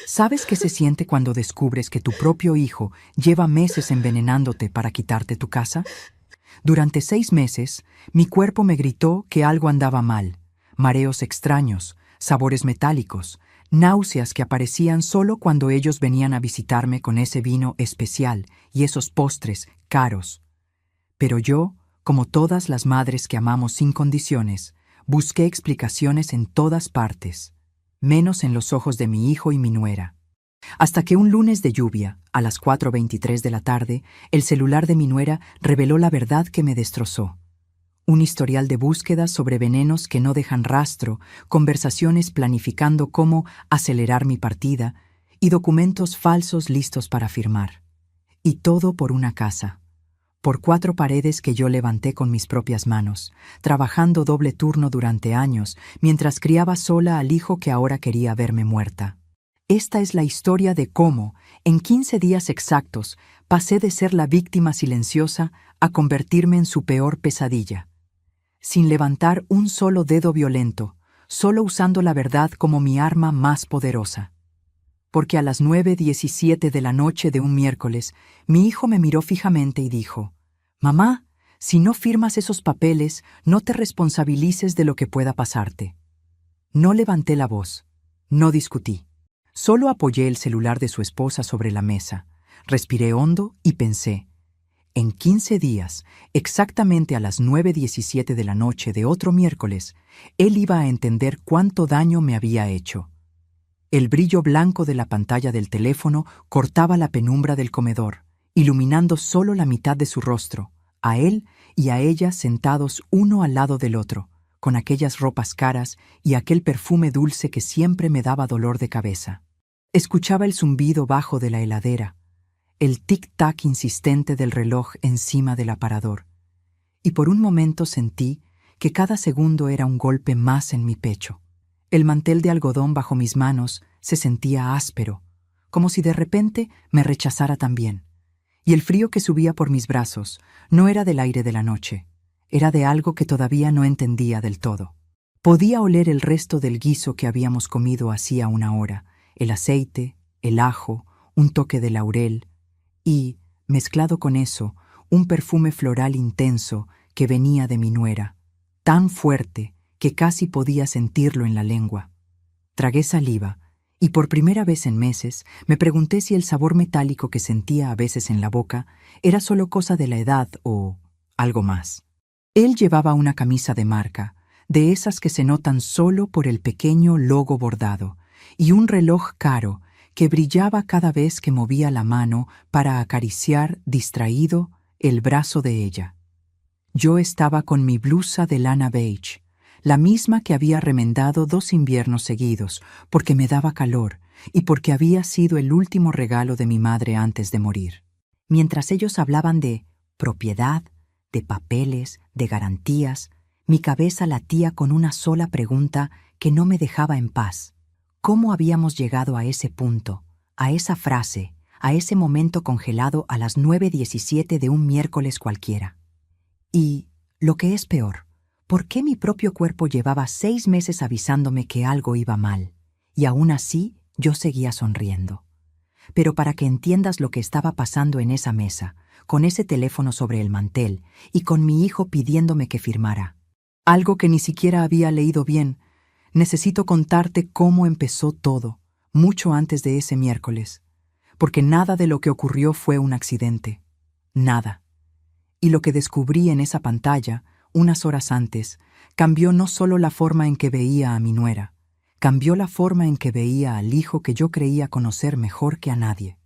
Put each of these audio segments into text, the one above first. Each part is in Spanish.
¿Sabes qué se siente cuando descubres que tu propio hijo lleva meses envenenándote para quitarte tu casa? Durante 6 meses, mi cuerpo me gritó que algo andaba mal. Mareos extraños, sabores metálicos, náuseas que aparecían solo cuando ellos venían a visitarme con ese vino especial y esos postres caros. Pero yo, como todas las madres que amamos sin condiciones, busqué explicaciones en todas partes, menos en los ojos de mi hijo y mi nuera. Hasta que un lunes de lluvia, a las 4:23 de la tarde, el celular de mi nuera reveló la verdad que me destrozó. Un historial de búsquedas sobre venenos que no dejan rastro, conversaciones planificando cómo acelerar mi partida y documentos falsos listos para firmar. Y todo por una casa, por 4 paredes que yo levanté con mis propias manos, trabajando doble turno durante años mientras criaba sola al hijo que ahora quería verme muerta. Esta es la historia de cómo, en 15 días exactos, pasé de ser la víctima silenciosa a convertirme en su peor pesadilla. Sin levantar un solo dedo violento, solo usando la verdad como mi arma más poderosa. Porque a las 9:17 de la noche de un miércoles, mi hijo me miró fijamente y dijo: «Mamá, si no firmas esos papeles, no te responsabilices de lo que pueda pasarte». No levanté la voz, no discutí. Solo apoyé el celular de su esposa sobre la mesa, respiré hondo y pensé: en 15 días, exactamente a las 9:17 de la noche de otro miércoles, él iba a entender cuánto daño me había hecho. El brillo blanco de la pantalla del teléfono cortaba la penumbra del comedor, iluminando solo la mitad de su rostro, a él y a ella sentados uno al lado del otro, con aquellas ropas caras y aquel perfume dulce que siempre me daba dolor de cabeza. Escuchaba el zumbido bajo de la heladera, el tic-tac insistente del reloj encima del aparador, y por un momento sentí que cada segundo era un golpe más en mi pecho. El mantel de algodón bajo mis manos se sentía áspero, como si de repente me rechazara también. Y el frío que subía por mis brazos no era del aire de la noche, era de algo que todavía no entendía del todo. Podía oler el resto del guiso que habíamos comido hacía una hora, el aceite, el ajo, un toque de laurel y, mezclado con eso, un perfume floral intenso que venía de mi nuera, tan fuerte que casi podía sentirlo en la lengua. Tragué saliva y por primera vez en meses me pregunté si el sabor metálico que sentía a veces en la boca era solo cosa de la edad o algo más. Él llevaba una camisa de marca, de esas que se notan solo por el pequeño logo bordado, y un reloj caro que brillaba cada vez que movía la mano para acariciar, distraído, el brazo de ella. Yo estaba con mi blusa de lana beige, la misma que había remendado 2 inviernos seguidos, porque me daba calor y porque había sido el último regalo de mi madre antes de morir. Mientras ellos hablaban de propiedad, de papeles, de garantías, mi cabeza latía con una sola pregunta que no me dejaba en paz. ¿Cómo habíamos llegado a ese punto, a esa frase, a ese momento congelado a las 9:17 de un miércoles cualquiera? Y, lo que es peor, ¿por qué mi propio cuerpo llevaba 6 meses avisándome que algo iba mal? Y aún así, yo seguía sonriendo. Pero para que entiendas lo que estaba pasando en esa mesa, con ese teléfono sobre el mantel y con mi hijo pidiéndome que firmara algo que ni siquiera había leído bien, necesito contarte cómo empezó todo, mucho antes de ese miércoles, porque nada de lo que ocurrió fue un accidente. Nada. Y lo que descubrí en esa pantalla, unas horas antes, cambió no solo la forma en que veía a mi nuera, cambió la forma en que veía al hijo que yo creía conocer mejor que a nadie.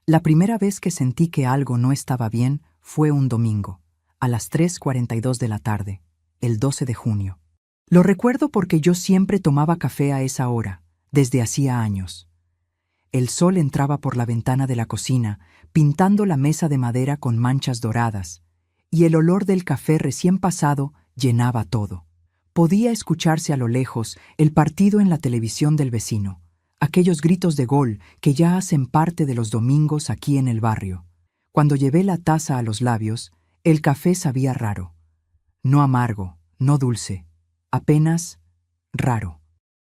La primera vez que sentí que algo no estaba bien fue un domingo, a las 3:42 de la tarde, el 12 de junio. Lo recuerdo porque yo siempre tomaba café a esa hora, desde hacía años. El sol entraba por la ventana de la cocina, pintando la mesa de madera con manchas doradas, y el olor del café recién pasado llenaba todo. Podía escucharse a lo lejos el partido en la televisión del vecino, aquellos gritos de gol que ya hacen parte de los domingos aquí en el barrio. Cuando llevé la taza a los labios, el café sabía raro. No amargo, no dulce, apenas raro.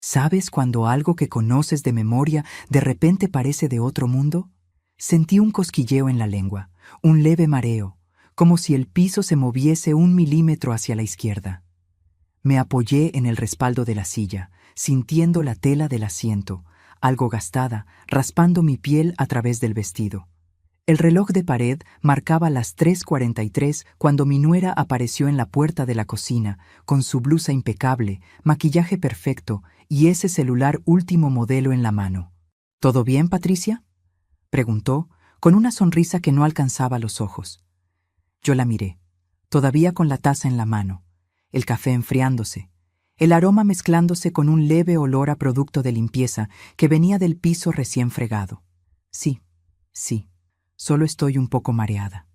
¿Sabes cuando algo que conoces de memoria de repente parece de otro mundo? Sentí un cosquilleo en la lengua, un leve mareo, como si el piso se moviese 1 milímetro hacia la izquierda. Me apoyé en el respaldo de la silla, sintiendo la tela del asiento, algo gastada, raspando mi piel a través del vestido. El reloj de pared marcaba las 3:43 cuando mi nuera apareció en la puerta de la cocina, con su blusa impecable, maquillaje perfecto y ese celular último modelo en la mano. ¿Todo bien, Patricia?, preguntó, con una sonrisa que no alcanzaba los ojos. Yo la miré, todavía con la taza en la mano, el café enfriándose, el aroma mezclándose con un leve olor a producto de limpieza que venía del piso recién fregado. Sí, solo estoy un poco mareada,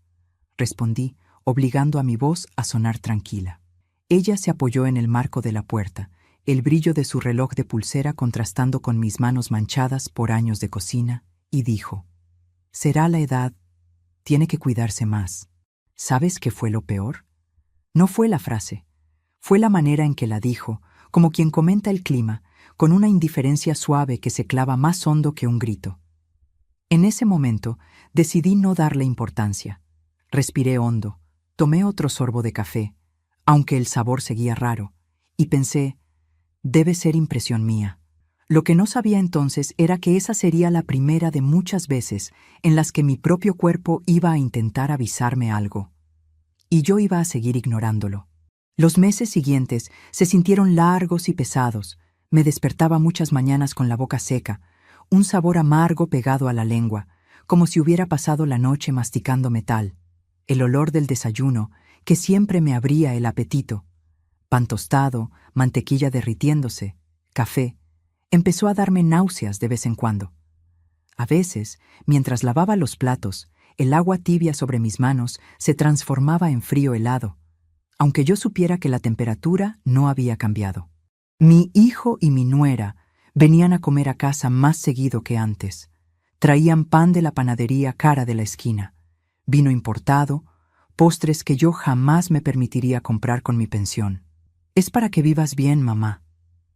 respondí, obligando a mi voz a sonar tranquila. Ella se apoyó en el marco de la puerta, el brillo de su reloj de pulsera contrastando con mis manos manchadas por años de cocina, y dijo: «Será la edad, tiene que cuidarse más». ¿Sabes qué fue lo peor? No fue la frase, fue la manera en que la dijo, como quien comenta el clima, con una indiferencia suave que se clava más hondo que un grito. En ese momento decidí no darle importancia. Respiré hondo, tomé otro sorbo de café, aunque el sabor seguía raro, y pensé, debe ser impresión mía. Lo que no sabía entonces era que esa sería la primera de muchas veces en las que mi propio cuerpo iba a intentar avisarme algo. Y yo iba a seguir ignorándolo. Los meses siguientes se sintieron largos y pesados. Me despertaba muchas mañanas con la boca seca, un sabor amargo pegado a la lengua, como si hubiera pasado la noche masticando metal. El olor del desayuno, que siempre me abría el apetito. Pan tostado, mantequilla derritiéndose, café. Empezó a darme náuseas de vez en cuando. A veces, mientras lavaba los platos, el agua tibia sobre mis manos se transformaba en frío helado, aunque yo supiera que la temperatura no había cambiado. Mi hijo y mi nuera venían a comer a casa más seguido que antes. Traían pan de la panadería cara de la esquina, vino importado, postres que yo jamás me permitiría comprar con mi pensión. «Es para que vivas bien, mamá»,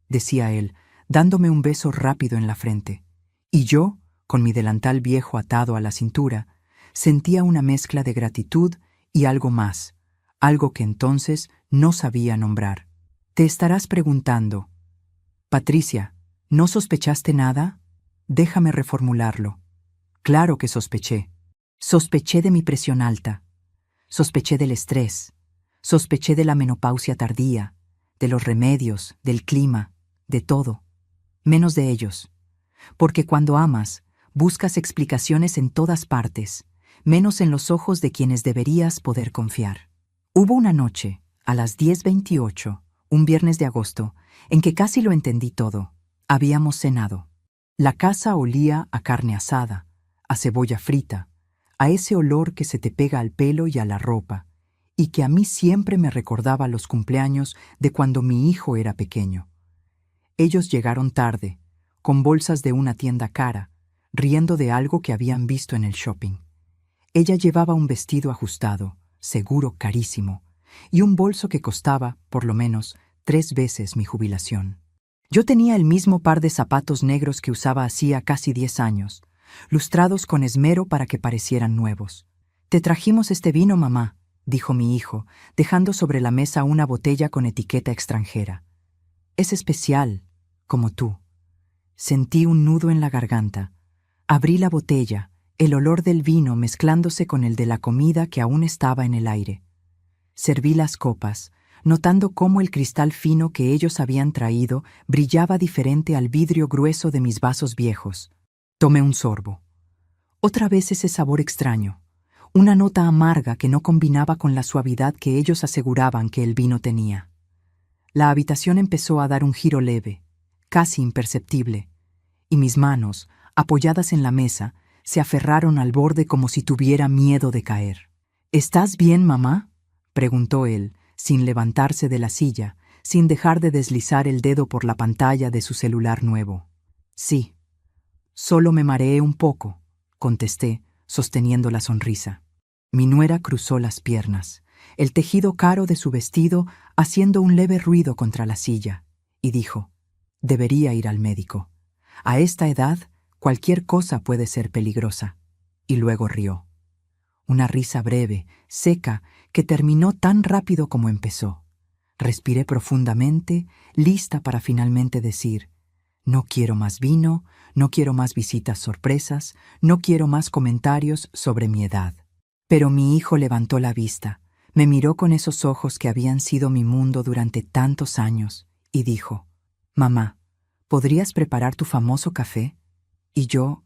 decía él, dándome un beso rápido en la frente. Y yo, con mi delantal viejo atado a la cintura, sentía una mezcla de gratitud y algo más, algo que entonces no sabía nombrar. Te estarás preguntando: «Patricia, ¿no sospechaste nada?». Déjame reformularlo. Claro que sospeché. Sospeché de mi presión alta. Sospeché del estrés. Sospeché de la menopausia tardía, de los remedios, del clima, de todo. Menos de ellos. Porque cuando amas, buscas explicaciones en todas partes, menos en los ojos de quienes deberías poder confiar. Hubo una noche, a las 10:28, un viernes de agosto, en que casi lo entendí todo. Habíamos cenado. La casa olía a carne asada, a cebolla frita, a ese olor que se te pega al pelo y a la ropa, y que a mí siempre me recordaba los cumpleaños de cuando mi hijo era pequeño. Ellos llegaron tarde, con bolsas de una tienda cara, riendo de algo que habían visto en el shopping. Ella llevaba un vestido ajustado, seguro carísimo, y un bolso que costaba, por lo menos, 3 veces mi jubilación. Yo tenía el mismo par de zapatos negros que usaba hacía casi 10 años, lustrados con esmero para que parecieran nuevos. «Te trajimos este vino, mamá», dijo mi hijo, dejando sobre la mesa una botella con etiqueta extranjera. «Es especial, como tú». Sentí un nudo en la garganta. Abrí la botella, el olor del vino mezclándose con el de la comida que aún estaba en el aire. Serví las copas, notando cómo el cristal fino que ellos habían traído brillaba diferente al vidrio grueso de mis vasos viejos. Tomé un sorbo. Otra vez ese sabor extraño, una nota amarga que no combinaba con la suavidad que ellos aseguraban que el vino tenía. La habitación empezó a dar un giro leve, casi imperceptible, y mis manos, apoyadas en la mesa, se aferraron al borde como si tuviera miedo de caer. «¿Estás bien, mamá?», preguntó él, sin levantarse de la silla, sin dejar de deslizar el dedo por la pantalla de su celular nuevo. «Sí, solo me mareé un poco», contesté, sosteniendo la sonrisa. Mi nuera cruzó las piernas, el tejido caro de su vestido haciendo un leve ruido contra la silla, y dijo: Debería ir al médico. A esta edad, cualquier cosa puede ser peligrosa. Y luego rió. Una risa breve, seca, que terminó tan rápido como empezó. Respiré profundamente, lista para finalmente decir: no quiero más vino, no quiero más visitas sorpresas, no quiero más comentarios sobre mi edad. Pero mi hijo levantó la vista, me miró con esos ojos que habían sido mi mundo durante tantos años, y dijo: «Mamá, ¿podrías preparar tu famoso café?» Y yo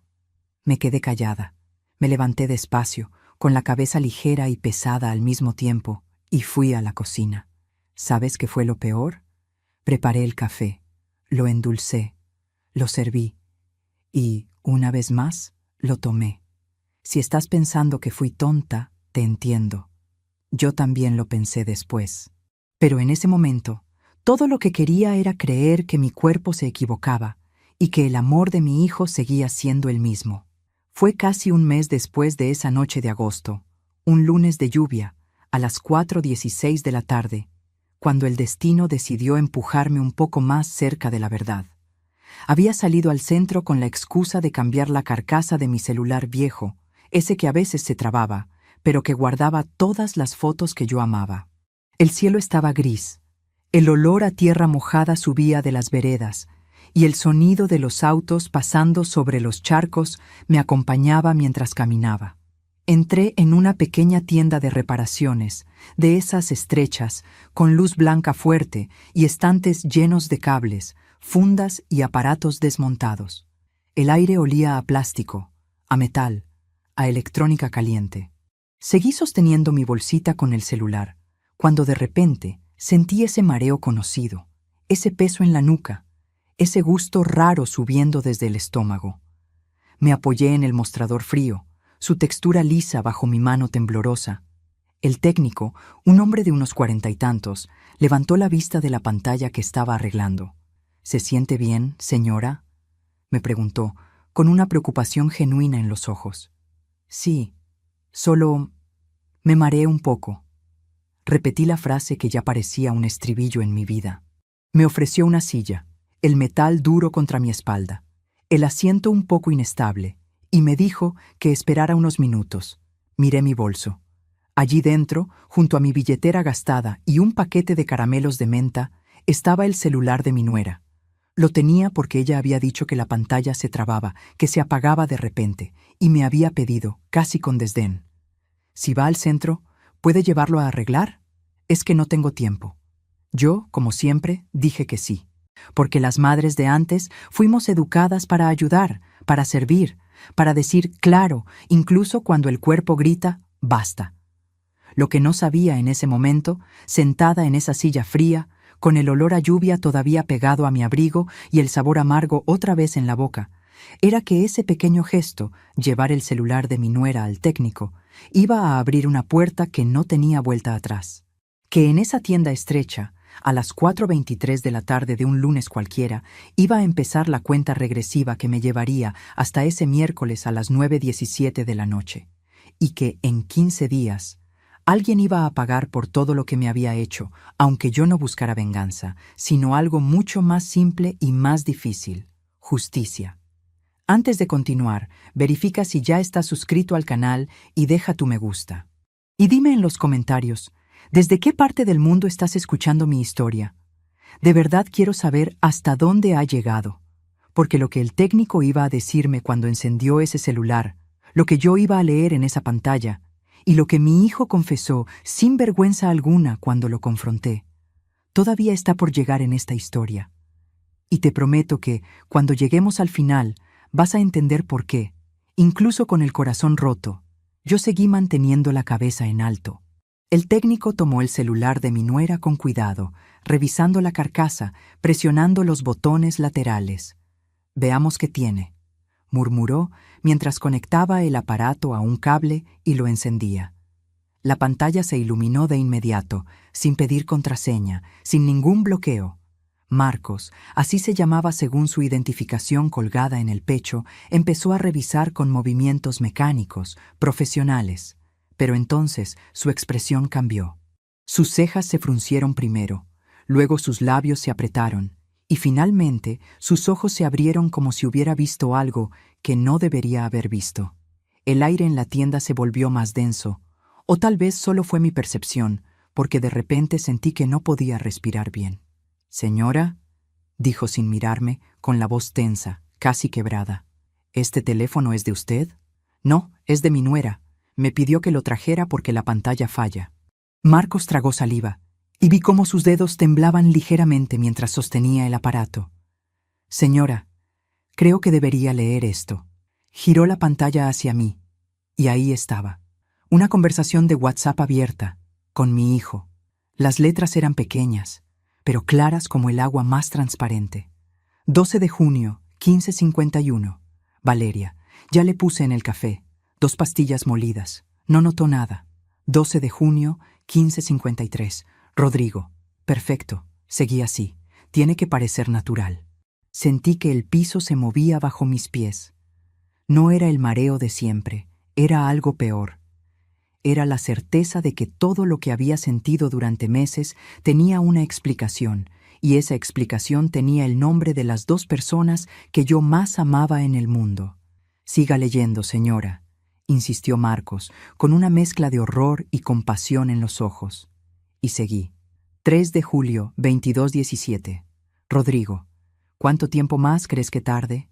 me quedé callada. Me levanté despacio, con la cabeza ligera y pesada al mismo tiempo, y fui a la cocina. ¿Sabes qué fue lo peor? Preparé el café, lo endulcé, lo serví y, una vez más, lo tomé. Si estás pensando que fui tonta, te entiendo. Yo también lo pensé después. Pero en ese momento, todo lo que quería era creer que mi cuerpo se equivocaba y que el amor de mi hijo seguía siendo el mismo. Fue casi un mes después de esa noche de agosto, un lunes de lluvia, a las 4:16 de la tarde, cuando el destino decidió empujarme un poco más cerca de la verdad. Había salido al centro con la excusa de cambiar la carcasa de mi celular viejo, ese que a veces se trababa, pero que guardaba todas las fotos que yo amaba. El cielo estaba gris, el olor a tierra mojada subía de las veredas, y el sonido de los autos pasando sobre los charcos me acompañaba mientras caminaba. Entré en una pequeña tienda de reparaciones, de esas estrechas, con luz blanca fuerte y estantes llenos de cables, fundas y aparatos desmontados. El aire olía a plástico, a metal, a electrónica caliente. Seguí sosteniendo mi bolsita con el celular, cuando de repente sentí ese mareo conocido, ese peso en la nuca, ese gusto raro subiendo desde el estómago. Me apoyé en el mostrador frío, su textura lisa bajo mi mano temblorosa. El técnico, un hombre de unos 40 y tantos, levantó la vista de la pantalla que estaba arreglando. «¿Se siente bien, señora?», me preguntó, con una preocupación genuina en los ojos. «Sí, solo me mareé un poco». Repetí la frase que ya parecía un estribillo en mi vida. Me ofreció una silla, el metal duro contra mi espalda, el asiento un poco inestable, y me dijo que esperara unos minutos. Miré mi bolso. Allí dentro, junto a mi billetera gastada y un paquete de caramelos de menta, estaba el celular de mi nuera. Lo tenía porque ella había dicho que la pantalla se trababa, que se apagaba de repente, y me había pedido, casi con desdén: «Si va al centro, ¿puede llevarlo a arreglar? Es que no tengo tiempo». Yo, como siempre, dije que sí, porque las madres de antes fuimos educadas para ayudar, para servir, para decir claro, incluso cuando el cuerpo grita «basta». Lo que no sabía en ese momento, sentada en esa silla fría, con el olor a lluvia todavía pegado a mi abrigo y el sabor amargo otra vez en la boca, era que ese pequeño gesto, llevar el celular de mi nuera al técnico, iba a abrir una puerta que no tenía vuelta atrás. Que en esa tienda estrecha, a las 4:23 de la tarde de un lunes cualquiera, iba a empezar la cuenta regresiva que me llevaría hasta ese miércoles a las 9:17 de la noche, y que en 15 días alguien iba a pagar por todo lo que me había hecho, aunque yo no buscara venganza, sino algo mucho más simple y más difícil: justicia. Antes de continuar, verifica si ya estás suscrito al canal y deja tu me gusta. Y dime en los comentarios, ¿desde qué parte del mundo estás escuchando mi historia? De verdad quiero saber hasta dónde ha llegado, porque lo que el técnico iba a decirme cuando encendió ese celular, lo que yo iba a leer en esa pantalla, y lo que mi hijo confesó sin vergüenza alguna cuando lo confronté, todavía está por llegar en esta historia. Y te prometo que, cuando lleguemos al final, vas a entender por qué, incluso con el corazón roto, yo seguí manteniendo la cabeza en alto. El técnico tomó el celular de mi nuera con cuidado, revisando la carcasa, presionando los botones laterales. «Veamos qué tiene», murmuró mientras conectaba el aparato a un cable y lo encendía. La pantalla se iluminó de inmediato, sin pedir contraseña, sin ningún bloqueo. Marcos, así se llamaba según su identificación colgada en el pecho, empezó a revisar con movimientos mecánicos, profesionales. Pero entonces su expresión cambió. Sus cejas se fruncieron primero, luego sus labios se apretaron, Y finalmente, sus ojos se abrieron como si hubiera visto algo que no debería haber visto. El aire en la tienda se volvió más denso, o tal vez solo fue mi percepción, porque de repente sentí que no podía respirar bien. «Señora», dijo sin mirarme, con la voz tensa, casi quebrada. «¿Este teléfono es de usted?» «No, es de mi nuera. Me pidió que lo trajera porque la pantalla falla». Marcos tragó saliva, y vi cómo sus dedos temblaban ligeramente mientras sostenía el aparato. «Señora, creo que debería leer esto». Giró la pantalla hacia mí, y ahí estaba. Una conversación de WhatsApp abierta, con mi hijo. Las letras eran pequeñas, pero claras como el agua más transparente. 12 de junio, 15:51. Valeria, ya le puse en el café. 2 pastillas molidas. No notó nada. 12 de junio, 15:53. Rodrigo, perfecto. Seguí así. Tiene que parecer natural. Sentí que el piso se movía bajo mis pies. No era el mareo de siempre, era algo peor. Era la certeza de que todo lo que había sentido durante meses tenía una explicación, y esa explicación tenía el nombre de las 2 personas que yo más amaba en el mundo. «Siga leyendo, señora», insistió Marcos, con una mezcla de horror y compasión en los ojos. Y seguí. 3 de julio, 22:17. Rodrigo, ¿cuánto tiempo más crees que tarde?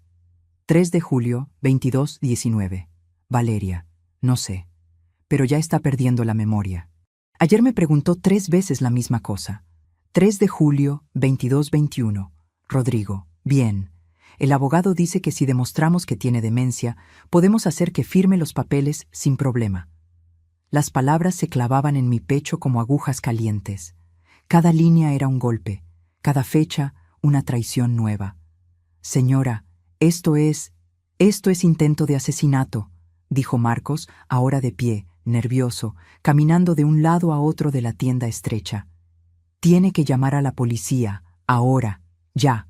3 de julio, 22:19. Valeria, no sé, pero ya está perdiendo la memoria. Ayer me preguntó 3 veces la misma cosa. 3 de julio, 22:21. Rodrigo, bien. El abogado dice que si demostramos que tiene demencia, podemos hacer que firme los papeles sin problema. Las palabras se clavaban en mi pecho como agujas calientes. Cada línea era un golpe, cada fecha una traición nueva. «Señora, esto es intento de asesinato», dijo Marcos, ahora de pie, nervioso, caminando de un lado a otro de la tienda estrecha. «Tiene que llamar a la policía, ahora, ya».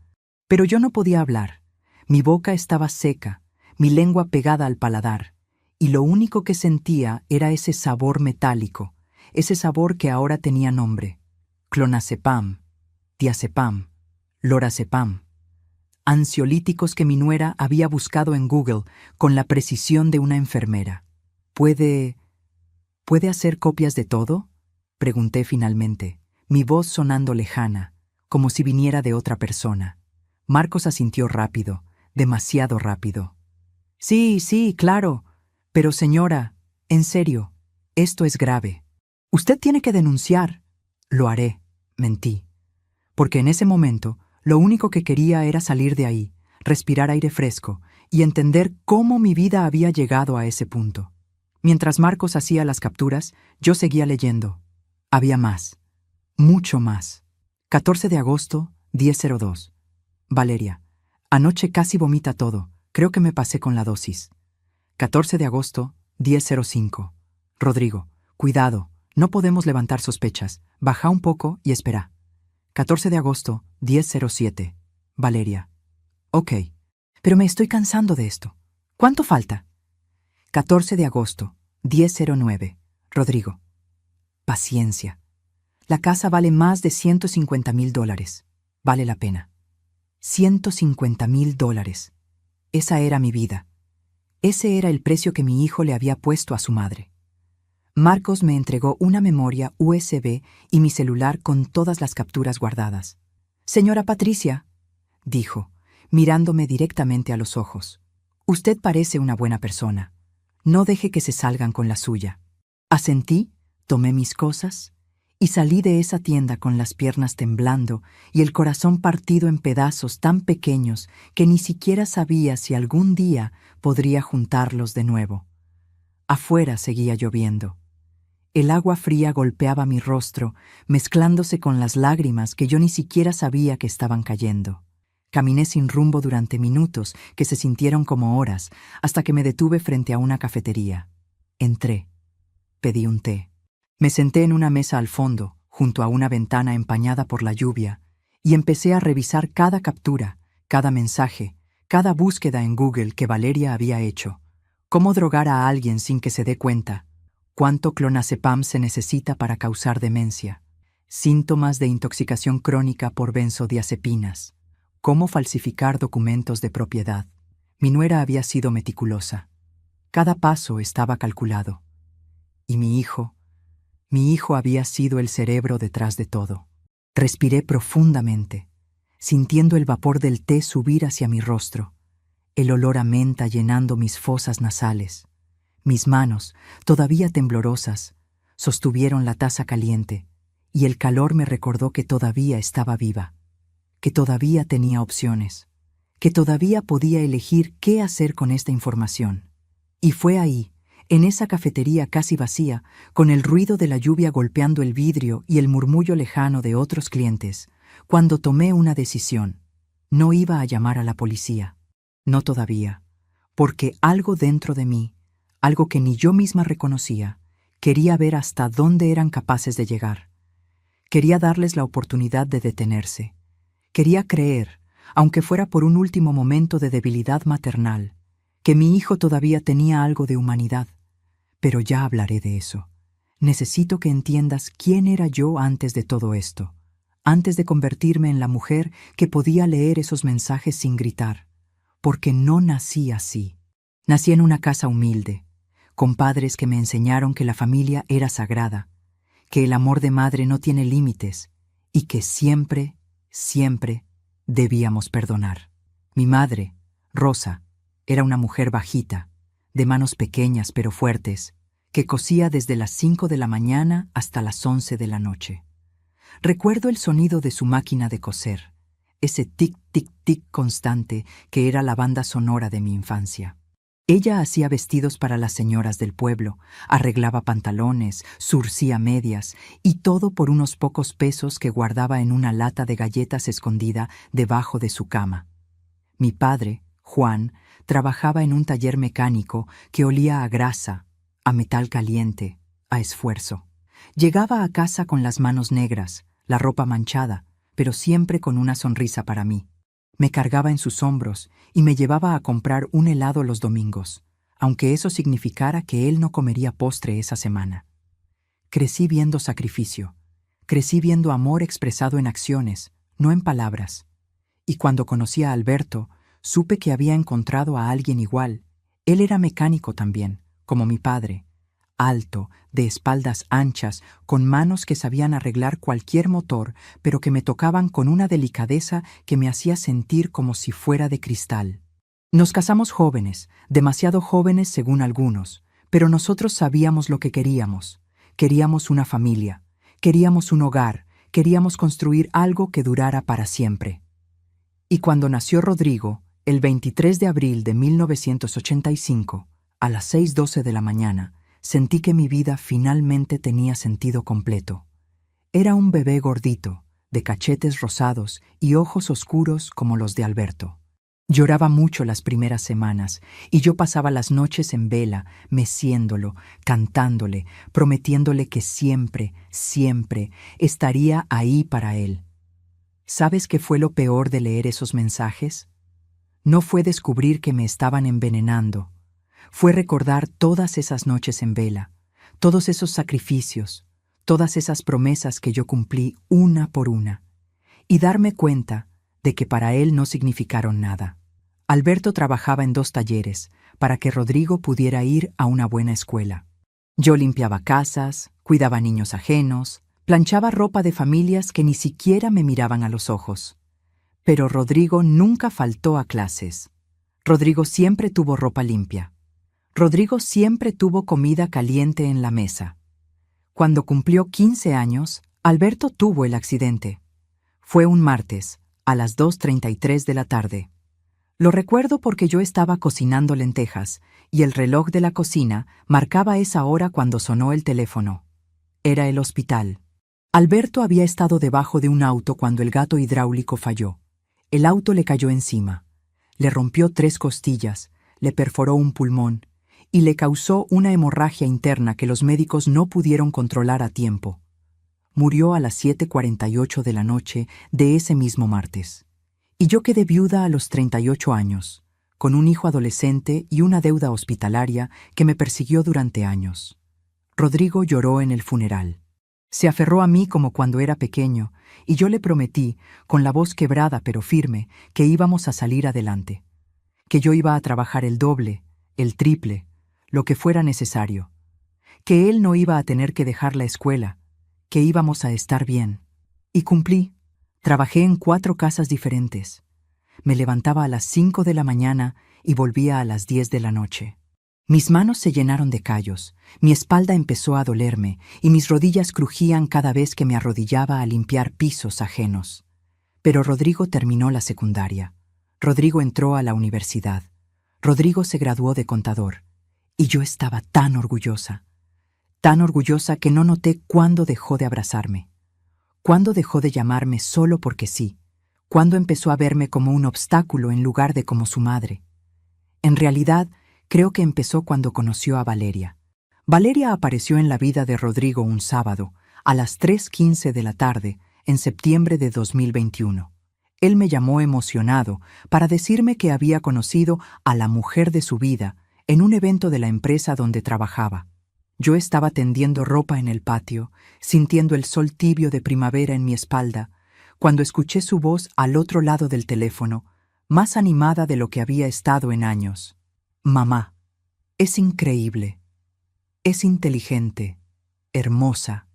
Pero yo no podía hablar. Mi boca estaba seca, mi lengua pegada al paladar, y lo único que sentía era ese sabor metálico, ese sabor que ahora tenía nombre. Clonazepam, diazepam, lorazepam. Ansiolíticos que mi nuera había buscado en Google con la precisión de una enfermera. ¿Puede hacer copias de todo?», pregunté finalmente, mi voz sonando lejana, como si viniera de otra persona. Marcos asintió rápido, demasiado rápido. «Sí, sí, claro. Pero señora, en serio, esto es grave. Usted tiene que denunciar». «Lo haré», mentí. Porque en ese momento, lo único que quería era salir de ahí, respirar aire fresco y entender cómo mi vida había llegado a ese punto. Mientras Marcos hacía las capturas, yo seguía leyendo. Había más. Mucho más. 14 de agosto, 10:02. Valeria, anoche casi vomita todo. Creo que me pasé con la dosis. 14 de agosto, 10:05. Rodrigo, cuidado, no podemos levantar sospechas. Baja un poco y espera. 14 de agosto, 10:07. Valeria. Ok, pero me estoy cansando de esto. ¿Cuánto falta? 14 de agosto, 10:09. Rodrigo. Paciencia. La casa vale más de $150,000. Vale la pena. $150,000. Esa era mi vida. Ese era el precio que mi hijo le había puesto a su madre. Marcos me entregó una memoria USB y mi celular con todas las capturas guardadas. «Señora Patricia», dijo, mirándome directamente a los ojos, «usted parece una buena persona. No deje que se salgan con la suya». Asentí, tomé mis cosas y salí de esa tienda con las piernas temblando y el corazón partido en pedazos tan pequeños que ni siquiera sabía si algún día podría juntarlos de nuevo. Afuera seguía lloviendo. El agua fría golpeaba mi rostro, mezclándose con las lágrimas que yo ni siquiera sabía que estaban cayendo. Caminé sin rumbo durante minutos que se sintieron como horas, hasta que me detuve frente a una cafetería. Entré. Pedí un té. Me senté en una mesa al fondo, junto a una ventana empañada por la lluvia, y empecé a revisar cada captura, cada mensaje, cada búsqueda en Google que Valeria había hecho. Cómo drogar a alguien sin que se dé cuenta. Cuánto clonazepam se necesita para causar demencia. Síntomas de intoxicación crónica por benzodiazepinas. cómo falsificar documentos de propiedad. Mi nuera había sido meticulosa. Cada paso estaba calculado. Y mi hijo había sido el cerebro detrás de todo. Respiré profundamente, sintiendo el vapor del té subir hacia mi rostro, el olor a menta llenando mis fosas nasales. Mis manos, todavía temblorosas, sostuvieron la taza caliente, y el calor me recordó que todavía estaba viva, que todavía tenía opciones, que todavía podía elegir qué hacer con esta información. Y fue ahí, en esa cafetería casi vacía, con el ruido de la lluvia golpeando el vidrio y el murmullo lejano de otros clientes, cuando tomé una decisión. No iba a llamar a la policía. No todavía, porque algo dentro de mí, algo que ni yo misma reconocía, quería ver hasta dónde eran capaces de llegar. Quería darles la oportunidad de detenerse. Quería creer, aunque fuera por un último momento de debilidad maternal, que mi hijo todavía tenía algo de humanidad. Pero ya hablaré de eso. Necesito que entiendas quién era yo antes de todo esto, antes de convertirme en la mujer que podía leer esos mensajes sin gritar, porque no nací así. Nací en una casa humilde, con padres que me enseñaron que la familia era sagrada, que el amor de madre no tiene límites y que siempre, siempre debíamos perdonar. Mi madre, Rosa, era una mujer bajita, de manos pequeñas pero fuertes, que cosía desde las 5 de la mañana hasta las 11 de la noche. Recuerdo el sonido de su máquina de coser, ese tic-tic-tic constante que era la banda sonora de mi infancia. Ella hacía vestidos para las señoras del pueblo, arreglaba pantalones, zurcía medias, y todo por unos pocos pesos que guardaba en una lata de galletas escondida debajo de su cama. Mi padre, Juan, trabajaba en un taller mecánico que olía a grasa, a metal caliente, a esfuerzo. Llegaba a casa con las manos negras, la ropa manchada, pero siempre con una sonrisa para mí. Me cargaba en sus hombros y me llevaba a comprar un helado los domingos, aunque eso significara que él no comería postre esa semana. Crecí viendo sacrificio, crecí viendo amor expresado en acciones, no en palabras. Y cuando conocí a Alberto, supe que había encontrado a alguien igual. Él era mecánico también, como mi padre, alto, de espaldas anchas, con manos que sabían arreglar cualquier motor, pero que me tocaban con una delicadeza que me hacía sentir como si fuera de cristal. Nos casamos jóvenes, demasiado jóvenes según algunos, pero nosotros sabíamos lo que queríamos. Queríamos una familia, queríamos un hogar, queríamos construir algo que durara para siempre. Y cuando nació Rodrigo, el 23 de abril de 1985, a las 6:12 de la mañana, sentí que mi vida finalmente tenía sentido completo. Era un bebé gordito, de cachetes rosados y ojos oscuros como los de Alberto. Lloraba mucho las primeras semanas, y yo pasaba las noches en vela, meciéndolo, cantándole, prometiéndole que siempre, siempre estaría ahí para él. ¿Sabes qué fue lo peor de leer esos mensajes? No fue descubrir que me estaban envenenando. Fue recordar todas esas noches en vela, todos esos sacrificios, todas esas promesas que yo cumplí una por una, y darme cuenta de que para él no significaron nada. Alberto trabajaba en 2 talleres para que Rodrigo pudiera ir a una buena escuela. Yo limpiaba casas, cuidaba niños ajenos, planchaba ropa de familias que ni siquiera me miraban a los ojos. Pero Rodrigo nunca faltó a clases. Rodrigo siempre tuvo ropa limpia. Rodrigo siempre tuvo comida caliente en la mesa. Cuando cumplió 15 años, Alberto tuvo el accidente. Fue un martes, a las 2:33 de la tarde. Lo recuerdo porque yo estaba cocinando lentejas, y el reloj de la cocina marcaba esa hora cuando sonó el teléfono. Era el hospital. Alberto había estado debajo de un auto cuando el gato hidráulico falló. El auto le cayó encima. Le rompió 3 costillas, le perforó un pulmón, y le causó una hemorragia interna que los médicos no pudieron controlar a tiempo. Murió a las 7:48 de la noche de ese mismo martes. Y yo quedé viuda a los 38 años, con un hijo adolescente y una deuda hospitalaria que me persiguió durante años. Rodrigo lloró en el funeral. Se aferró a mí como cuando era pequeño, y yo le prometí, con la voz quebrada pero firme, que íbamos a salir adelante, que yo iba a trabajar el doble, el triple, lo que fuera necesario, que él no iba a tener que dejar la escuela, que íbamos a estar bien. Y cumplí. Trabajé en 4 casas diferentes. Me levantaba a las 5 de la mañana y volvía a las 10 de la noche. Mis manos se llenaron de callos, mi espalda empezó a dolerme y mis rodillas crujían cada vez que me arrodillaba a limpiar pisos ajenos. Pero Rodrigo terminó la secundaria. Rodrigo entró a la universidad. Rodrigo se graduó de contador. Y yo estaba tan orgullosa que no noté cuándo dejó de abrazarme, cuándo dejó de llamarme solo porque sí, cuándo empezó a verme como un obstáculo en lugar de como su madre. En realidad, creo que empezó cuando conoció a Valeria. Valeria apareció en la vida de Rodrigo un sábado, a las 3:15 de la tarde, en septiembre de 2021. Él me llamó emocionado para decirme que había conocido a la mujer de su vida en un evento de la empresa donde trabajaba. Yo estaba tendiendo ropa en el patio, sintiendo el sol tibio de primavera en mi espalda, cuando escuché su voz al otro lado del teléfono, más animada de lo que había estado en años. Mamá, es increíble. Es inteligente, hermosa,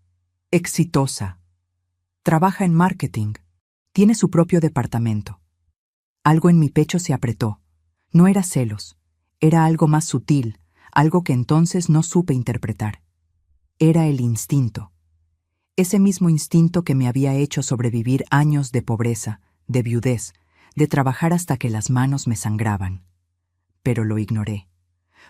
exitosa. Trabaja en marketing. Tiene su propio departamento. Algo en mi pecho se apretó. No era celos. Era algo más sutil, algo que entonces no supe interpretar. Era el instinto. Ese mismo instinto que me había hecho sobrevivir años de pobreza, de viudez, de trabajar hasta que las manos me sangraban. Pero lo ignoré.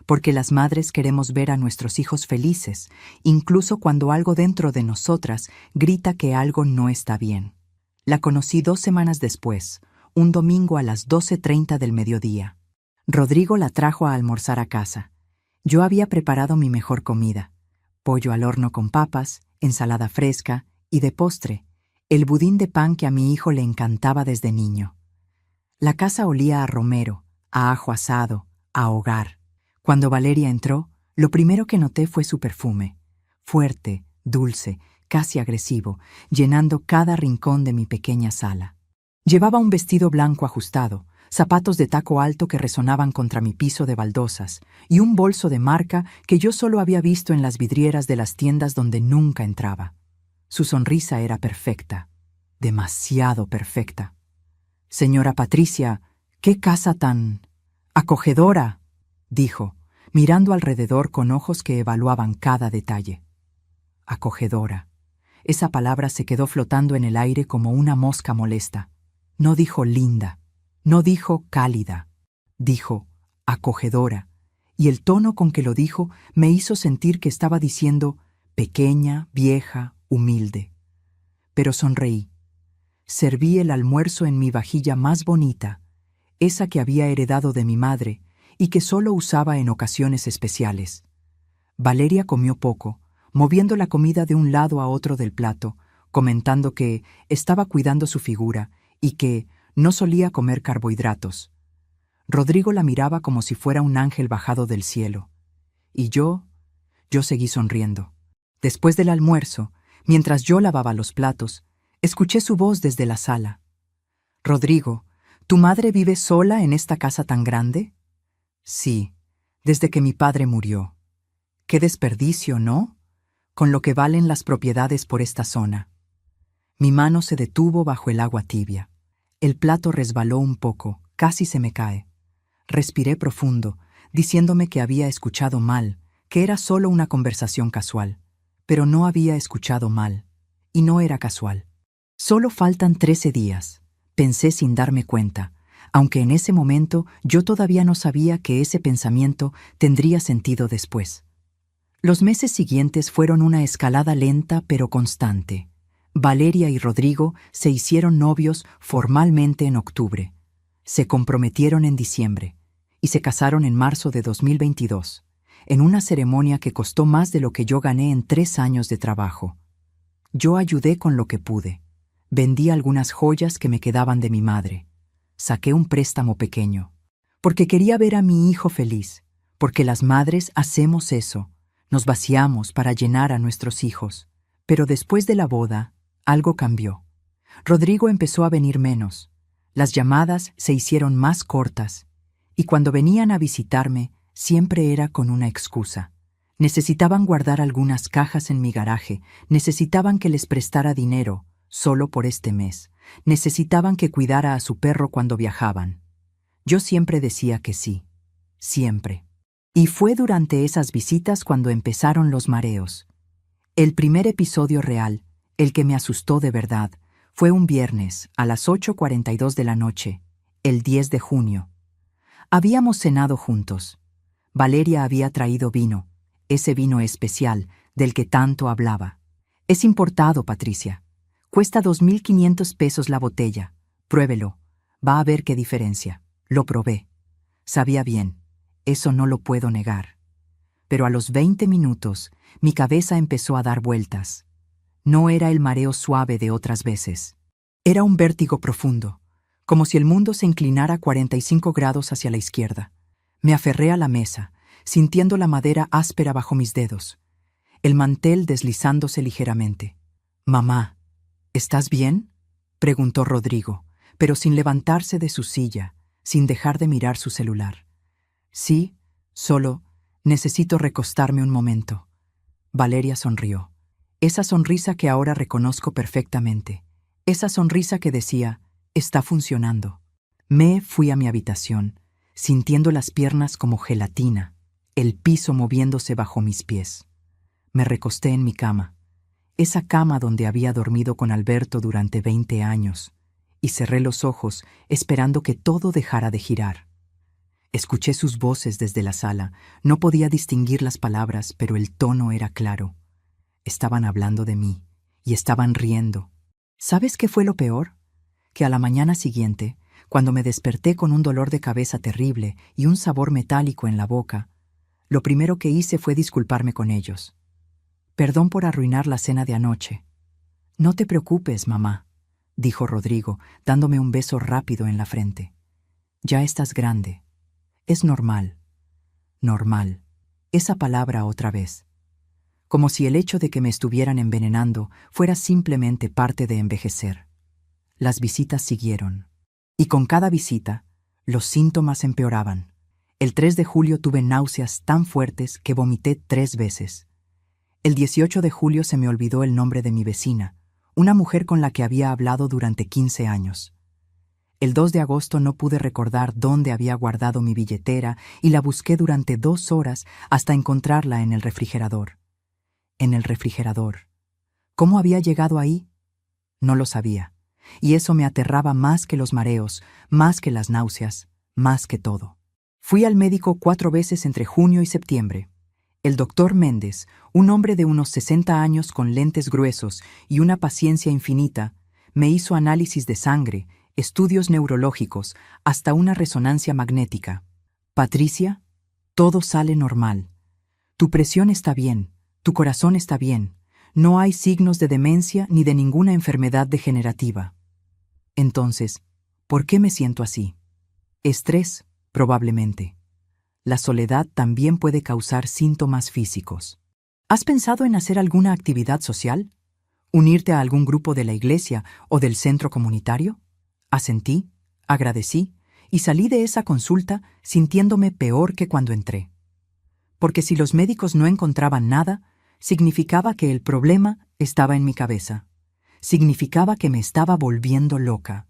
Porque las madres queremos ver a nuestros hijos felices, incluso cuando algo dentro de nosotras grita que algo no está bien. La conocí 2 semanas después, un domingo a las 12:30 del mediodía. Rodrigo la trajo a almorzar a casa. Yo había preparado mi mejor comida: pollo al horno con papas, ensalada fresca y de postre, el budín de pan que a mi hijo le encantaba desde niño. La casa olía a romero, a ajo asado, a hogar. Cuando Valeria entró, lo primero que noté fue su perfume, fuerte, dulce, casi agresivo, llenando cada rincón de mi pequeña sala. Llevaba un vestido blanco ajustado, zapatos de taco alto que resonaban contra mi piso de baldosas y un bolso de marca que yo solo había visto en las vidrieras de las tiendas donde nunca entraba. Su sonrisa era perfecta, demasiado perfecta. «Señora Patricia, ¿qué casa tan acogedora?», dijo, mirando alrededor con ojos que evaluaban cada detalle. Acogedora. Esa palabra se quedó flotando en el aire como una mosca molesta. No dijo linda, no dijo cálida, dijo acogedora, y el tono con que lo dijo me hizo sentir que estaba diciendo pequeña, vieja, humilde. Pero sonreí. Serví el almuerzo en mi vajilla más bonita, esa que había heredado de mi madre y que solo usaba en ocasiones especiales. Valeria comió poco, moviendo la comida de un lado a otro del plato, comentando que estaba cuidando su figura y que no solía comer carbohidratos. Rodrigo la miraba como si fuera un ángel bajado del cielo. Y yo seguí sonriendo. Después del almuerzo, mientras yo lavaba los platos, escuché su voz desde la sala. «Rodrigo, ¿tu madre vive sola en esta casa tan grande?» «Sí, desde que mi padre murió». «Qué desperdicio, ¿no? Con lo que valen las propiedades por esta zona». Mi mano se detuvo bajo el agua tibia. El plato resbaló un poco, casi se me cae. Respiré profundo, diciéndome que había escuchado mal, que era solo una conversación casual. Pero no había escuchado mal, y no era casual. «Solo faltan 13 días», pensé sin darme cuenta, aunque en ese momento yo todavía no sabía que ese pensamiento tendría sentido después. Los meses siguientes fueron una escalada lenta pero constante. Valeria y Rodrigo se hicieron novios formalmente en octubre. Se comprometieron en diciembre y se casaron en marzo de 2022, en una ceremonia que costó más de lo que yo gané en 3 años de trabajo. Yo ayudé con lo que pude. Vendí algunas joyas que me quedaban de mi madre. Saqué un préstamo pequeño. Porque quería ver a mi hijo feliz. Porque las madres hacemos eso. Nos vaciamos para llenar a nuestros hijos. Pero después de la boda, algo cambió. Rodrigo empezó a venir menos. Las llamadas se hicieron más cortas, y cuando venían a visitarme, siempre era con una excusa. Necesitaban guardar algunas cajas en mi garaje, necesitaban que les prestara dinero, solo por este mes. Necesitaban que cuidara a su perro cuando viajaban. Yo siempre decía que sí, siempre. Y fue durante esas visitas cuando empezaron los mareos. El primer episodio real, el que me asustó de verdad, fue un viernes a las 8:42 de la noche, el 10 de junio. Habíamos cenado juntos. Valeria había traído vino, ese vino especial del que tanto hablaba. Es importado, Patricia. Cuesta 2.500 pesos la botella. Pruébelo. Va a ver qué diferencia. Lo probé. Sabía bien. Eso no lo puedo negar. Pero a los 20 minutos, mi cabeza empezó a dar vueltas. No era el mareo suave de otras veces. Era un vértigo profundo, como si el mundo se inclinara 45 grados hacia la izquierda. Me aferré a la mesa, sintiendo la madera áspera bajo mis dedos, el mantel deslizándose ligeramente. «Mamá, ¿estás bien?», preguntó Rodrigo, pero sin levantarse de su silla, sin dejar de mirar su celular. «Sí, solo necesito recostarme un momento». Valeria sonrió. Esa sonrisa que ahora reconozco perfectamente. Esa sonrisa que decía, está funcionando. Me fui a mi habitación, sintiendo las piernas como gelatina, el piso moviéndose bajo mis pies. Me recosté en mi cama, esa cama donde había dormido con Alberto durante 20 años, y cerré los ojos esperando que todo dejara de girar. Escuché sus voces desde la sala, no podía distinguir las palabras, pero el tono era claro. Estaban hablando de mí, y estaban riendo. ¿Sabes qué fue lo peor? Que a la mañana siguiente, cuando me desperté con un dolor de cabeza terrible y un sabor metálico en la boca, lo primero que hice fue disculparme con ellos. «Perdón por arruinar la cena de anoche». «No te preocupes, mamá», dijo Rodrigo, dándome un beso rápido en la frente. «Ya estás grande. Es normal». Normal. Esa palabra otra vez. Como si el hecho de que me estuvieran envenenando fuera simplemente parte de envejecer. Las visitas siguieron. Y con cada visita, los síntomas empeoraban. El 3 de julio tuve náuseas tan fuertes que vomité 3 veces. El 18 de julio se me olvidó el nombre de mi vecina, una mujer con la que había hablado durante 15 años. El 2 de agosto no pude recordar dónde había guardado mi billetera y la busqué durante 2 horas hasta encontrarla en el refrigerador. En el refrigerador. ¿Cómo había llegado ahí? No lo sabía, y eso me aterraba más que los mareos, más que las náuseas, más que todo. Fui al médico 4 veces entre junio y septiembre. El doctor Méndez, un hombre de unos 60 años con lentes gruesos y una paciencia infinita, me hizo análisis de sangre, estudios neurológicos, hasta una resonancia magnética. «Patricia, todo sale normal. Tu presión está bien, tu corazón está bien, no hay signos de demencia ni de ninguna enfermedad degenerativa». Entonces, ¿por qué me siento así? Estrés, probablemente. La soledad también puede causar síntomas físicos. ¿Has pensado en hacer alguna actividad social? ¿Unirte a algún grupo de la iglesia o del centro comunitario? Asentí, agradecí y salí de esa consulta sintiéndome peor que cuando entré. Porque si los médicos no encontraban nada, significaba que el problema estaba en mi cabeza. Significaba que me estaba volviendo loca.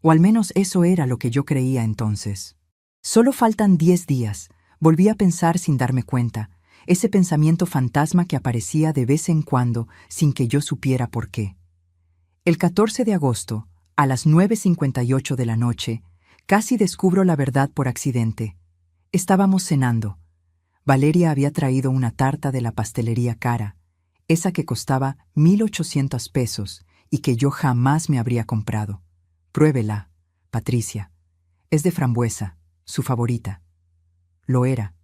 O al menos eso era lo que yo creía entonces. Solo faltan 10 días, volví a pensar sin darme cuenta, ese pensamiento fantasma que aparecía de vez en cuando sin que yo supiera por qué. El 14 de agosto, a las 9:58 de la noche, casi descubro la verdad por accidente. Estábamos cenando. Valeria había traído una tarta de la pastelería cara, esa que costaba 1.800 pesos y que yo jamás me habría comprado. «Pruébela, Patricia. Es de frambuesa, su favorita». Lo era.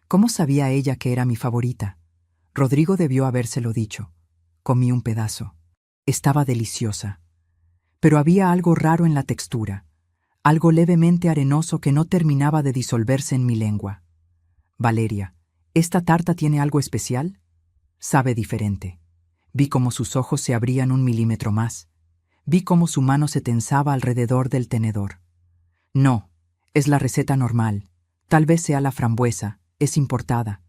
¿Cómo sabía ella que era mi favorita? Rodrigo debió habérselo dicho. Comí un pedazo. Estaba deliciosa. Pero había algo raro en la textura, algo levemente arenoso que no terminaba de disolverse en mi lengua. «Valeria, ¿esta tarta tiene algo especial?». «Sabe diferente». Vi cómo sus ojos se abrían 1 milímetro más. Vi cómo su mano se tensaba alrededor del tenedor. No, es la receta normal. Tal vez sea la frambuesa, es importada.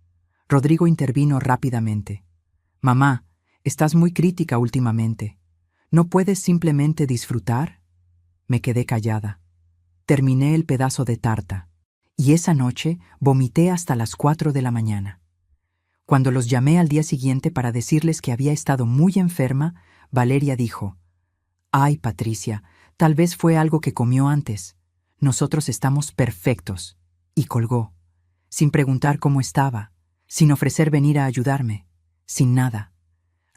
Rodrigo intervino rápidamente. Mamá, estás muy crítica últimamente. ¿No puedes simplemente disfrutar? Me quedé callada. Terminé el pedazo de tarta. Y esa noche vomité hasta las 4 de la mañana. Cuando los llamé al día siguiente para decirles que había estado muy enferma, Valeria dijo: «Ay, Patricia, tal vez fue algo que comió antes. Nosotros estamos perfectos». Y colgó, sin preguntar cómo estaba, sin ofrecer venir a ayudarme, sin nada.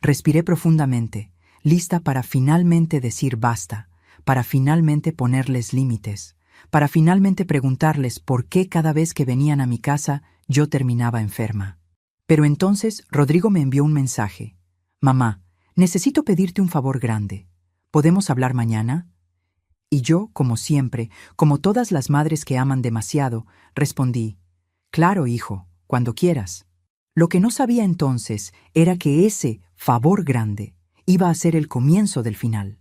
Respiré profundamente, lista para finalmente decir basta, para finalmente ponerles límites, para finalmente preguntarles por qué cada vez que venían a mi casa yo terminaba enferma. Pero entonces Rodrigo me envió un mensaje. «Mamá, necesito pedirte un favor grande. ¿Podemos hablar mañana?» Y yo, como siempre, como todas las madres que aman demasiado, respondí: «Claro, hijo, cuando quieras». Lo que no sabía entonces era que ese favor grande iba a ser el comienzo del final.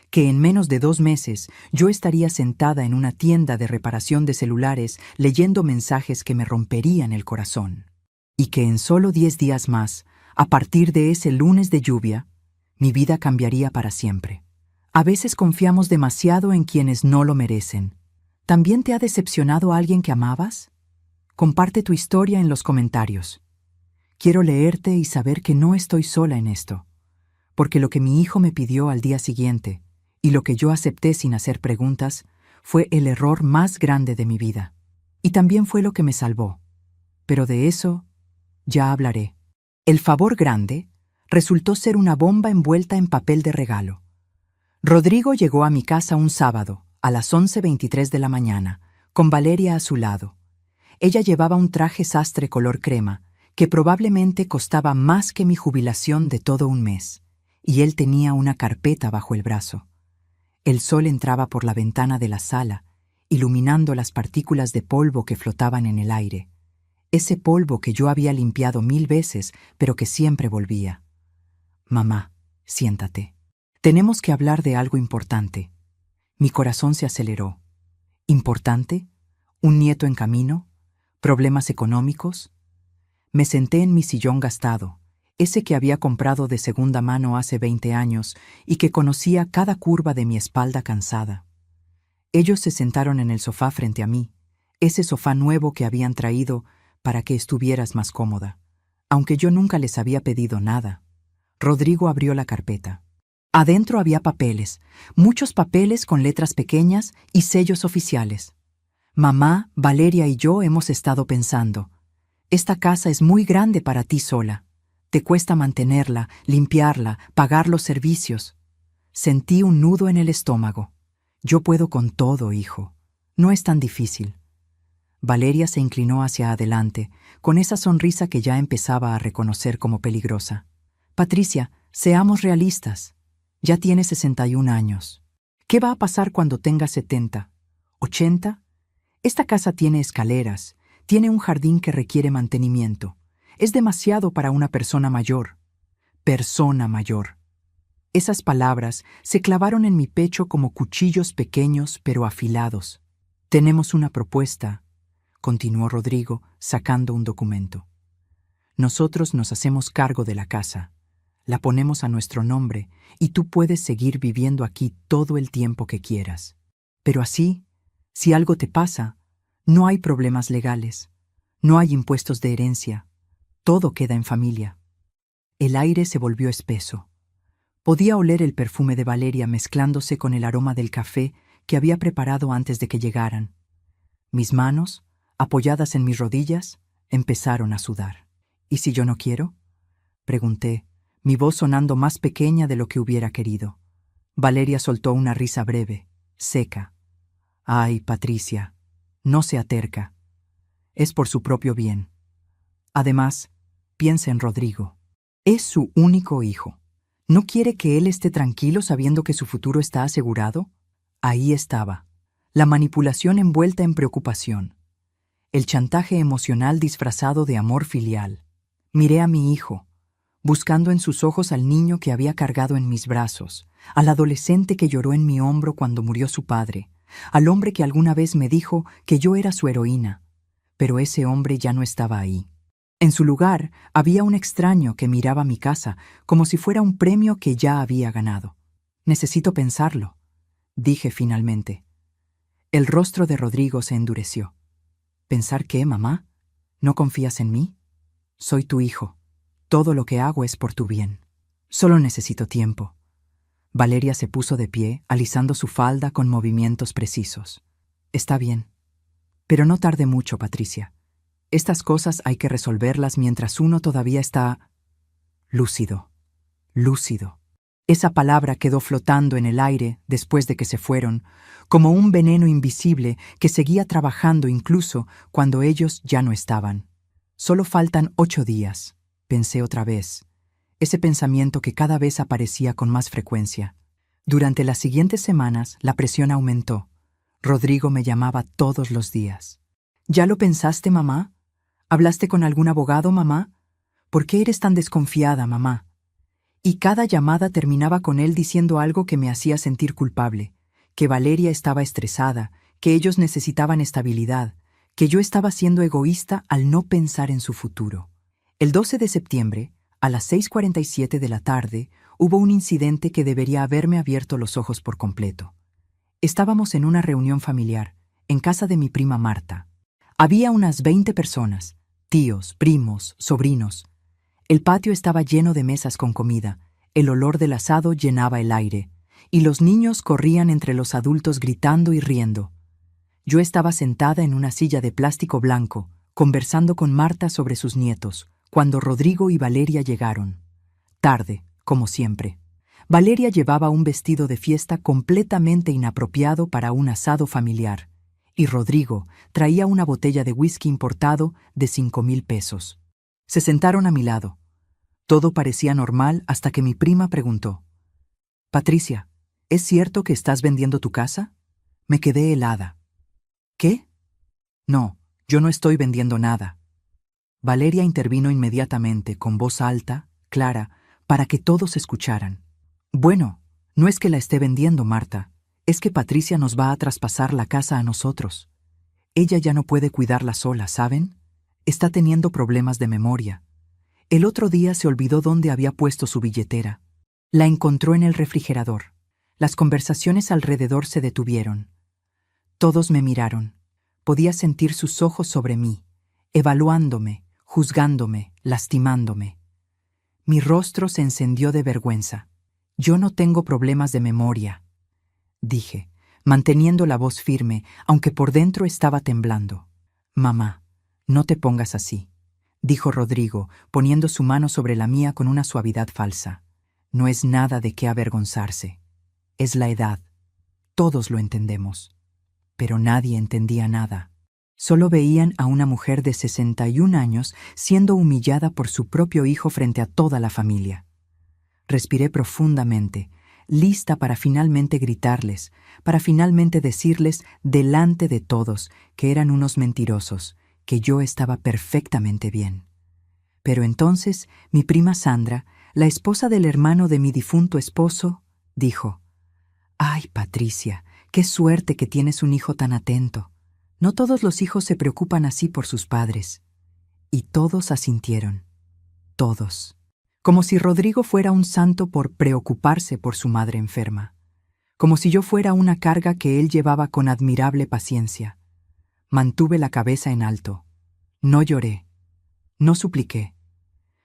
Que en menos de 2 meses yo estaría sentada en una tienda de reparación de celulares leyendo mensajes que me romperían el corazón. Y que en solo 10 días más, a partir de ese lunes de lluvia, mi vida cambiaría para siempre. A veces confiamos demasiado en quienes no lo merecen. ¿También te ha decepcionado alguien que amabas? Comparte tu historia en los comentarios. Quiero leerte y saber que no estoy sola en esto, porque lo que mi hijo me pidió al día siguiente y lo que yo acepté sin hacer preguntas fue el error más grande de mi vida. Y también fue lo que me salvó. Pero de eso ya hablaré. El favor grande resultó ser una bomba envuelta en papel de regalo. Rodrigo llegó a mi casa un sábado, a las 11:23 de la mañana, con Valeria a su lado. Ella llevaba un traje sastre color crema, que probablemente costaba más que mi jubilación de todo un mes, y él tenía una carpeta bajo el brazo. El sol entraba por la ventana de la sala, iluminando las partículas de polvo que flotaban en el aire. Ese polvo que yo había limpiado 1000 veces, pero que siempre volvía. «Mamá, siéntate. Tenemos que hablar de algo importante». Mi corazón se aceleró. ¿Importante? ¿Un nieto en camino? ¿Problemas económicos? Me senté en mi sillón gastado, ese que había comprado de segunda mano hace 20 años y que conocía cada curva de mi espalda cansada. Ellos se sentaron en el sofá frente a mí, ese sofá nuevo que habían traído para que estuvieras más cómoda, aunque yo nunca les había pedido nada. Rodrigo abrió la carpeta. Adentro había papeles, muchos papeles con letras pequeñas y sellos oficiales. «Mamá, Valeria y yo hemos estado pensando. Esta casa es muy grande para ti sola. Te cuesta mantenerla, limpiarla, pagar los servicios». Sentí un nudo en el estómago. «Yo puedo con todo, hijo. No es tan difícil». Valeria se inclinó hacia adelante, con esa sonrisa que ya empezaba a reconocer como peligrosa. «Patricia, seamos realistas. Ya tienes 61 años. ¿Qué va a pasar cuando tengas 70? ¿80? Esta casa tiene escaleras, tiene un jardín que requiere mantenimiento. Es demasiado para una persona mayor». Persona mayor. Esas palabras se clavaron en mi pecho como cuchillos pequeños pero afilados. «Tenemos una propuesta», continuó Rodrigo, sacando un documento. «Nosotros nos hacemos cargo de la casa. La ponemos a nuestro nombre y tú puedes seguir viviendo aquí todo el tiempo que quieras. Pero así, si algo te pasa, no hay problemas legales, no hay impuestos de herencia, todo queda en familia». El aire se volvió espeso. Podía oler el perfume de Valeria mezclándose con el aroma del café que había preparado antes de que llegaran. Mis manos, apoyadas en mis rodillas, empezaron a sudar. «¿Y si yo no quiero?», pregunté, mi voz sonando más pequeña de lo que hubiera querido. Valeria soltó una risa breve, seca. «Ay, Patricia, no sea terca. Es por su propio bien. Además, piensa en Rodrigo. Es su único hijo. ¿No quiere que él esté tranquilo sabiendo que su futuro está asegurado?» Ahí estaba, la manipulación envuelta en preocupación. El chantaje emocional disfrazado de amor filial. Miré a mi hijo, buscando en sus ojos al niño que había cargado en mis brazos, al adolescente que lloró en mi hombro cuando murió su padre, al hombre que alguna vez me dijo que yo era su heroína. Pero ese hombre ya no estaba ahí. En su lugar había un extraño que miraba mi casa como si fuera un premio que ya había ganado. Necesito pensarlo, dije finalmente. El rostro de Rodrigo se endureció. ¿Pensar qué, mamá? ¿No confías en mí? Soy tu hijo. Todo lo que hago es por tu bien. Solo necesito tiempo. Valeria se puso de pie, alisando su falda con movimientos precisos. Está bien. Pero no tarde mucho, Patricia. Estas cosas hay que resolverlas mientras uno todavía está lúcido. Lúcido. Esa palabra quedó flotando en el aire después de que se fueron, como un veneno invisible que seguía trabajando incluso cuando ellos ya no estaban. Solo faltan 8 días, pensé otra vez. Ese pensamiento que cada vez aparecía con más frecuencia. Durante las siguientes semanas la presión aumentó. Rodrigo me llamaba todos los días. ¿Ya lo pensaste, mamá? ¿Hablaste con algún abogado, mamá? ¿Por qué eres tan desconfiada, mamá? Y cada llamada terminaba con él diciendo algo que me hacía sentir culpable, que Valeria estaba estresada, que ellos necesitaban estabilidad, que yo estaba siendo egoísta al no pensar en su futuro. El 12 de septiembre, a las 6:47 de la tarde, hubo un incidente que debería haberme abierto los ojos por completo. Estábamos en una reunión familiar, en casa de mi prima Marta. Había unas 20 personas, tíos, primos, sobrinos. El patio estaba lleno de mesas con comida, el olor del asado llenaba el aire, y los niños corrían entre los adultos gritando y riendo. Yo estaba sentada en una silla de plástico blanco, conversando con Marta sobre sus nietos, cuando Rodrigo y Valeria llegaron. Tarde, como siempre. Valeria llevaba un vestido de fiesta completamente inapropiado para un asado familiar, y Rodrigo traía una botella de whisky importado de 5,000 pesos. Se sentaron a mi lado. Todo parecía normal hasta que mi prima preguntó: «Patricia, ¿es cierto que estás vendiendo tu casa?» Me quedé helada. «¿Qué? No, yo no estoy vendiendo nada». Valeria intervino inmediatamente, con voz alta, clara, para que todos escucharan. «Bueno, no es que la esté vendiendo, Marta. Es que Patricia nos va a traspasar la casa a nosotros. Ella ya no puede cuidarla sola, ¿saben? Está teniendo problemas de memoria. El otro día se olvidó dónde había puesto su billetera. La encontró en el refrigerador. Las conversaciones alrededor se detuvieron. Todos me miraron. Podía sentir sus ojos sobre mí, evaluándome, juzgándome, lastimándome. Mi rostro se encendió de vergüenza. «Yo no tengo problemas de memoria», dije, manteniendo la voz firme, aunque por dentro estaba temblando. «Mamá, no te pongas así», dijo Rodrigo, poniendo su mano sobre la mía con una suavidad falsa. «No es nada de qué avergonzarse. Es la edad. Todos lo entendemos». Pero nadie entendía nada. Solo veían a una mujer de 61 años siendo humillada por su propio hijo frente a toda la familia. Respiré profundamente, lista para finalmente gritarles, para finalmente decirles delante de todos que eran unos mentirosos, que yo estaba perfectamente bien. Pero entonces mi prima Sandra, la esposa del hermano de mi difunto esposo, dijo: «Ay, Patricia, qué suerte que tienes un hijo tan atento. No todos los hijos se preocupan así por sus padres». Y todos asintieron. Todos. Como si Rodrigo fuera un santo por preocuparse por su madre enferma. Como si yo fuera una carga que él llevaba con admirable paciencia. Mantuve la cabeza en alto. No lloré. No supliqué.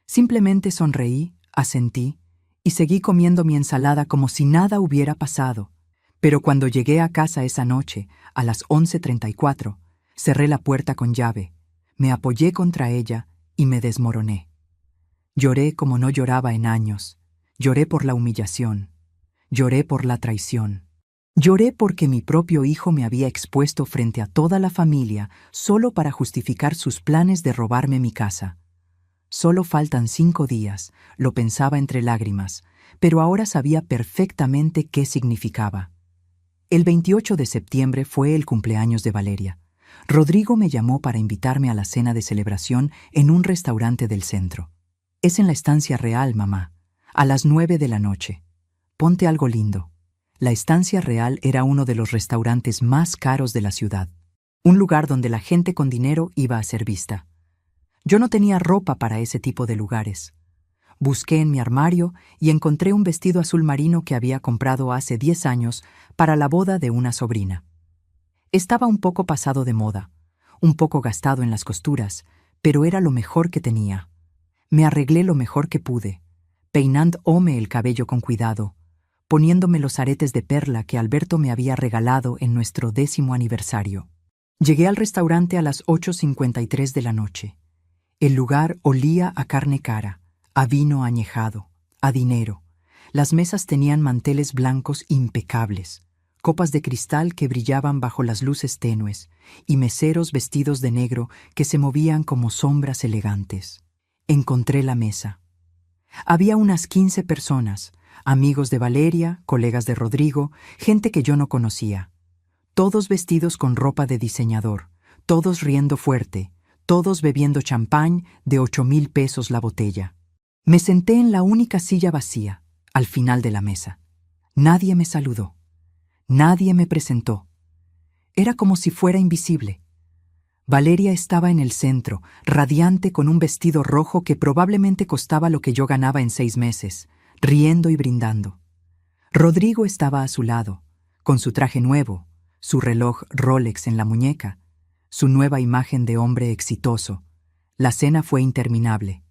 Simplemente sonreí, asentí y seguí comiendo mi ensalada como si nada hubiera pasado. Pero cuando llegué a casa esa noche, a las 11:34, cerré la puerta con llave, me apoyé contra ella y me desmoroné. Lloré como no lloraba en años. Lloré por la humillación. Lloré por la traición. Lloré porque mi propio hijo me había expuesto frente a toda la familia solo para justificar sus planes de robarme mi casa. Solo faltan 5 días, lo pensaba entre lágrimas, pero ahora sabía perfectamente qué significaba. El 28 de septiembre fue el cumpleaños de Valeria. Rodrigo me llamó para invitarme a la cena de celebración en un restaurante del centro. Es en la estancia real, mamá. A las 9 de la noche. Ponte algo lindo. La estancia real era uno de los restaurantes más caros de la ciudad. Un lugar donde la gente con dinero iba a ser vista. Yo no tenía ropa para ese tipo de lugares. Busqué en mi armario y encontré un vestido azul marino que había comprado hace 10 años para la boda de una sobrina. Estaba un poco pasado de moda, un poco gastado en las costuras, pero era lo mejor que tenía. Me arreglé lo mejor que pude, peinándome el cabello con cuidado, poniéndome los aretes de perla que Alberto me había regalado en nuestro 10º aniversario. Llegué al restaurante a las 8:53 de la noche. El lugar olía a carne cara, a vino añejado, a dinero. Las mesas tenían manteles blancos impecables, copas de cristal que brillaban bajo las luces tenues y meseros vestidos de negro que se movían como sombras elegantes. Encontré la mesa. Había unas 15 personas, amigos de Valeria, colegas de Rodrigo, gente que yo no conocía. Todos vestidos con ropa de diseñador, todos riendo fuerte, todos bebiendo champán de 8,000 pesos la botella. Me senté en la única silla vacía, al final de la mesa. Nadie me saludó. Nadie me presentó. Era como si fuera invisible. Valeria estaba en el centro, radiante con un vestido rojo que probablemente costaba lo que yo ganaba en 6 meses, riendo y brindando. Rodrigo estaba a su lado, con su traje nuevo, su reloj Rolex en la muñeca, su nueva imagen de hombre exitoso. La cena fue interminable.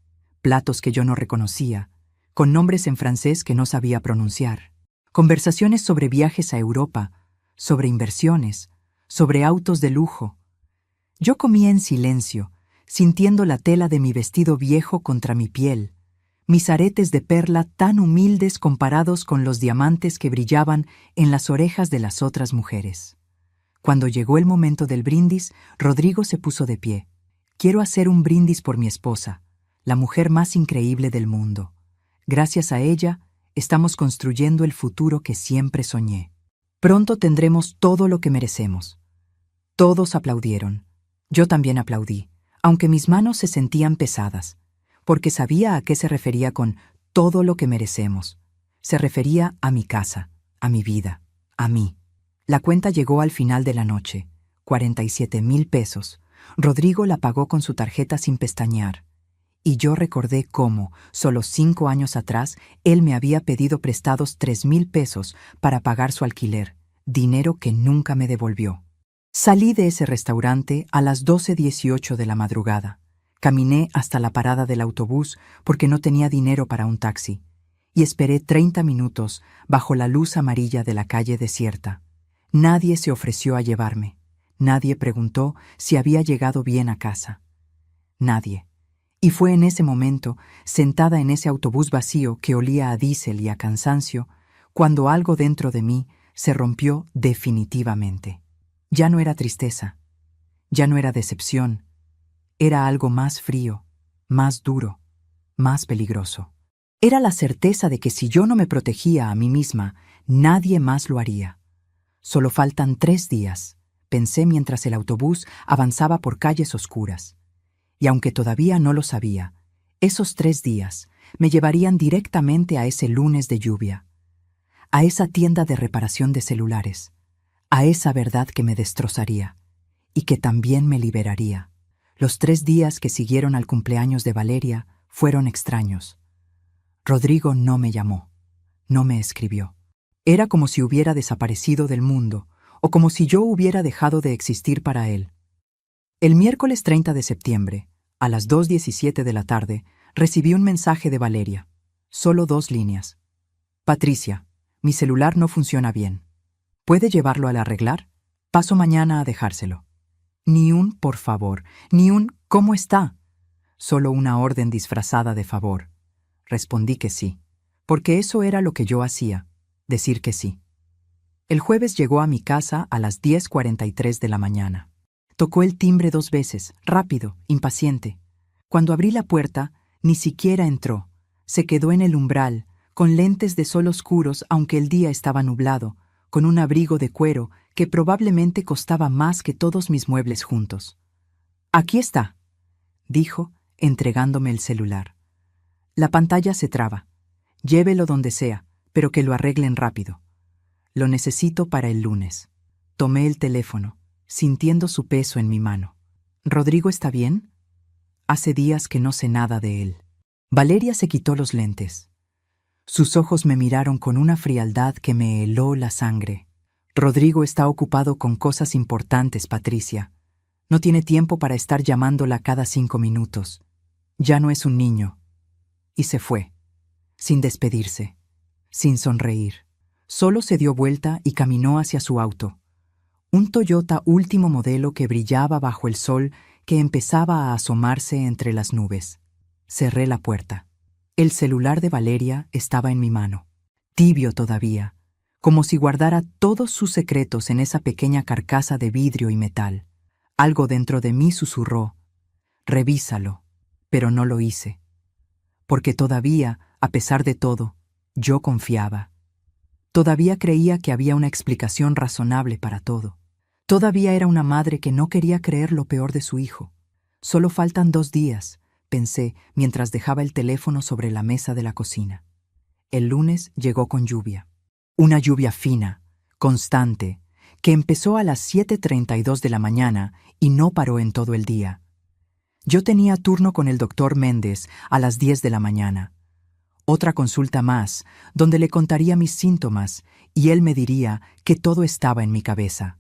Platos que yo no reconocía, con nombres en francés que no sabía pronunciar. Conversaciones sobre viajes a Europa, sobre inversiones, sobre autos de lujo. Yo comía en silencio, sintiendo la tela de mi vestido viejo contra mi piel, mis aretes de perla tan humildes comparados con los diamantes que brillaban en las orejas de las otras mujeres. Cuando llegó el momento del brindis, Rodrigo se puso de pie. Quiero hacer un brindis por mi esposa, la mujer más increíble del mundo. Gracias a ella, estamos construyendo el futuro que siempre soñé. Pronto tendremos todo lo que merecemos. Todos aplaudieron. Yo también aplaudí, aunque mis manos se sentían pesadas, porque sabía a qué se refería con todo lo que merecemos. Se refería a mi casa, a mi vida, a mí. La cuenta llegó al final de la noche, 47,000 pesos. Rodrigo la pagó con su tarjeta sin pestañear. Y yo recordé cómo, solo 5 años atrás, él me había pedido prestados 3,000 pesos para pagar su alquiler, dinero que nunca me devolvió. Salí de ese restaurante a las 12:18 de la madrugada. Caminé hasta la parada del autobús porque no tenía dinero para un taxi, y esperé 30 minutos bajo la luz amarilla de la calle desierta. Nadie se ofreció a llevarme. Nadie preguntó si había llegado bien a casa. Nadie. Y fue en ese momento, sentada en ese autobús vacío que olía a diésel y a cansancio, cuando algo dentro de mí se rompió definitivamente. Ya no era tristeza, ya no era decepción, era algo más frío, más duro, más peligroso. Era la certeza de que si yo no me protegía a mí misma, nadie más lo haría. Solo faltan 3 días, pensé mientras el autobús avanzaba por calles oscuras. Y aunque todavía no lo sabía, esos 3 días me llevarían directamente a ese lunes de lluvia, a esa tienda de reparación de celulares, a esa verdad que me destrozaría y que también me liberaría. Los 3 días que siguieron al cumpleaños de Valeria fueron extraños. Rodrigo no me llamó, no me escribió. Era como si hubiera desaparecido del mundo o como si yo hubiera dejado de existir para él. El miércoles 30 de septiembre, a las 2:17 de la tarde, recibí un mensaje de Valeria. Solo 2 líneas. Patricia, mi celular no funciona bien. ¿Puede llevarlo al arreglar? Paso mañana a dejárselo. Ni un por favor, ni un ¿cómo está? Solo una orden disfrazada de favor. Respondí que sí, porque eso era lo que yo hacía, decir que sí. El jueves llegó a mi casa a las 10:43 de la mañana. Tocó el timbre 2 veces, rápido, impaciente. Cuando abrí la puerta, ni siquiera entró. Se quedó en el umbral, con lentes de sol oscuros aunque el día estaba nublado, con un abrigo de cuero que probablemente costaba más que todos mis muebles juntos. «Aquí está», dijo, entregándome el celular. La pantalla se traba. Llévelo donde sea, pero que lo arreglen rápido. Lo necesito para el lunes. Tomé el teléfono, sintiendo su peso en mi mano. ¿Rodrigo está bien? Hace días que no sé nada de él. Valeria se quitó los lentes. Sus ojos me miraron con una frialdad que me heló la sangre. Rodrigo está ocupado con cosas importantes, Patricia. No tiene tiempo para estar llamándola cada 5 minutos. Ya no es un niño. Y se fue, sin despedirse, sin sonreír. Solo se dio vuelta y caminó hacia su auto. Un Toyota último modelo que brillaba bajo el sol que empezaba a asomarse entre las nubes. Cerré la puerta. El celular de Valeria estaba en mi mano, tibio todavía, como si guardara todos sus secretos en esa pequeña carcasa de vidrio y metal. Algo dentro de mí susurró: revísalo, pero no lo hice. Porque todavía, a pesar de todo, yo confiaba. Todavía creía que había una explicación razonable para todo. Todavía era una madre que no quería creer lo peor de su hijo. Solo faltan 2 días, pensé mientras dejaba el teléfono sobre la mesa de la cocina. El lunes llegó con lluvia. Una lluvia fina, constante, que empezó a las 7:32 de la mañana y no paró en todo el día. Yo tenía turno con el doctor Méndez a las 10 de la mañana. Otra consulta más, donde le contaría mis síntomas y él me diría que todo estaba en mi cabeza.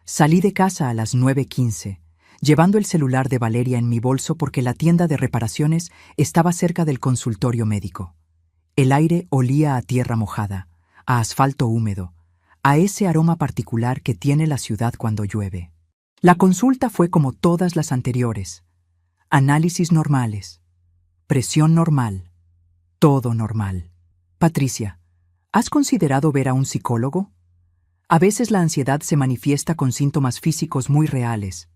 Salí de casa a las 9:15, llevando el celular de Valeria en mi bolso porque la tienda de reparaciones estaba cerca del consultorio médico. El aire olía a tierra mojada, a asfalto húmedo, a ese aroma particular que tiene la ciudad cuando llueve. La consulta fue como todas las anteriores. Análisis normales, presión normal, todo normal. Patricia, ¿has considerado ver a un psicólogo? A veces la ansiedad se manifiesta con síntomas físicos muy reales.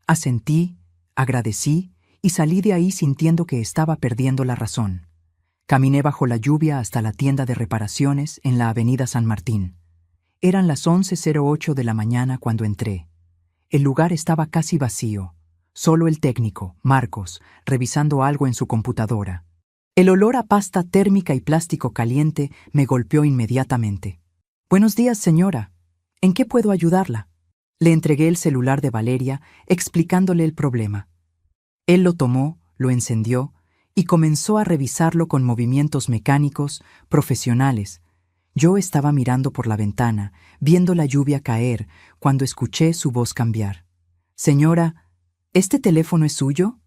Asentí, agradecí y salí de ahí sintiendo que estaba perdiendo la razón. Caminé bajo la lluvia hasta la tienda de reparaciones en la avenida San Martín. Eran las 11:08 de la mañana cuando entré. El lugar estaba casi vacío. Solo el técnico, Marcos, revisando algo en su computadora. El olor a pasta térmica y plástico caliente me golpeó inmediatamente. «Buenos días, señora. ¿En qué puedo ayudarla?» Le entregué el celular de Valeria, explicándole el problema. Él lo tomó, lo encendió y comenzó a revisarlo con movimientos mecánicos, profesionales. Yo estaba mirando por la ventana, viendo la lluvia caer, cuando escuché su voz cambiar. «Señora, ¿este teléfono es suyo?»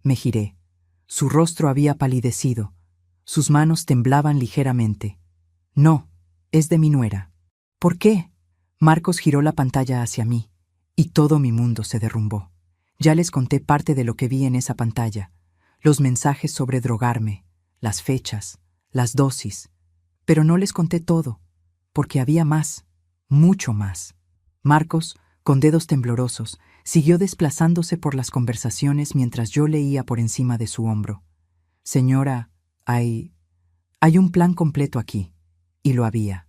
Me giré. Su rostro había palidecido. Sus manos temblaban ligeramente. «No, es de mi nuera». «¿Por qué?» Marcos giró la pantalla hacia mí, y todo mi mundo se derrumbó. Ya les conté parte de lo que vi en esa pantalla. Los mensajes sobre drogarme, las fechas, las dosis. Pero no les conté todo, porque había más, mucho más. Marcos, con dedos temblorosos, siguió desplazándose por las conversaciones mientras yo leía por encima de su hombro. «Señora, hay un plan completo aquí». Y lo había.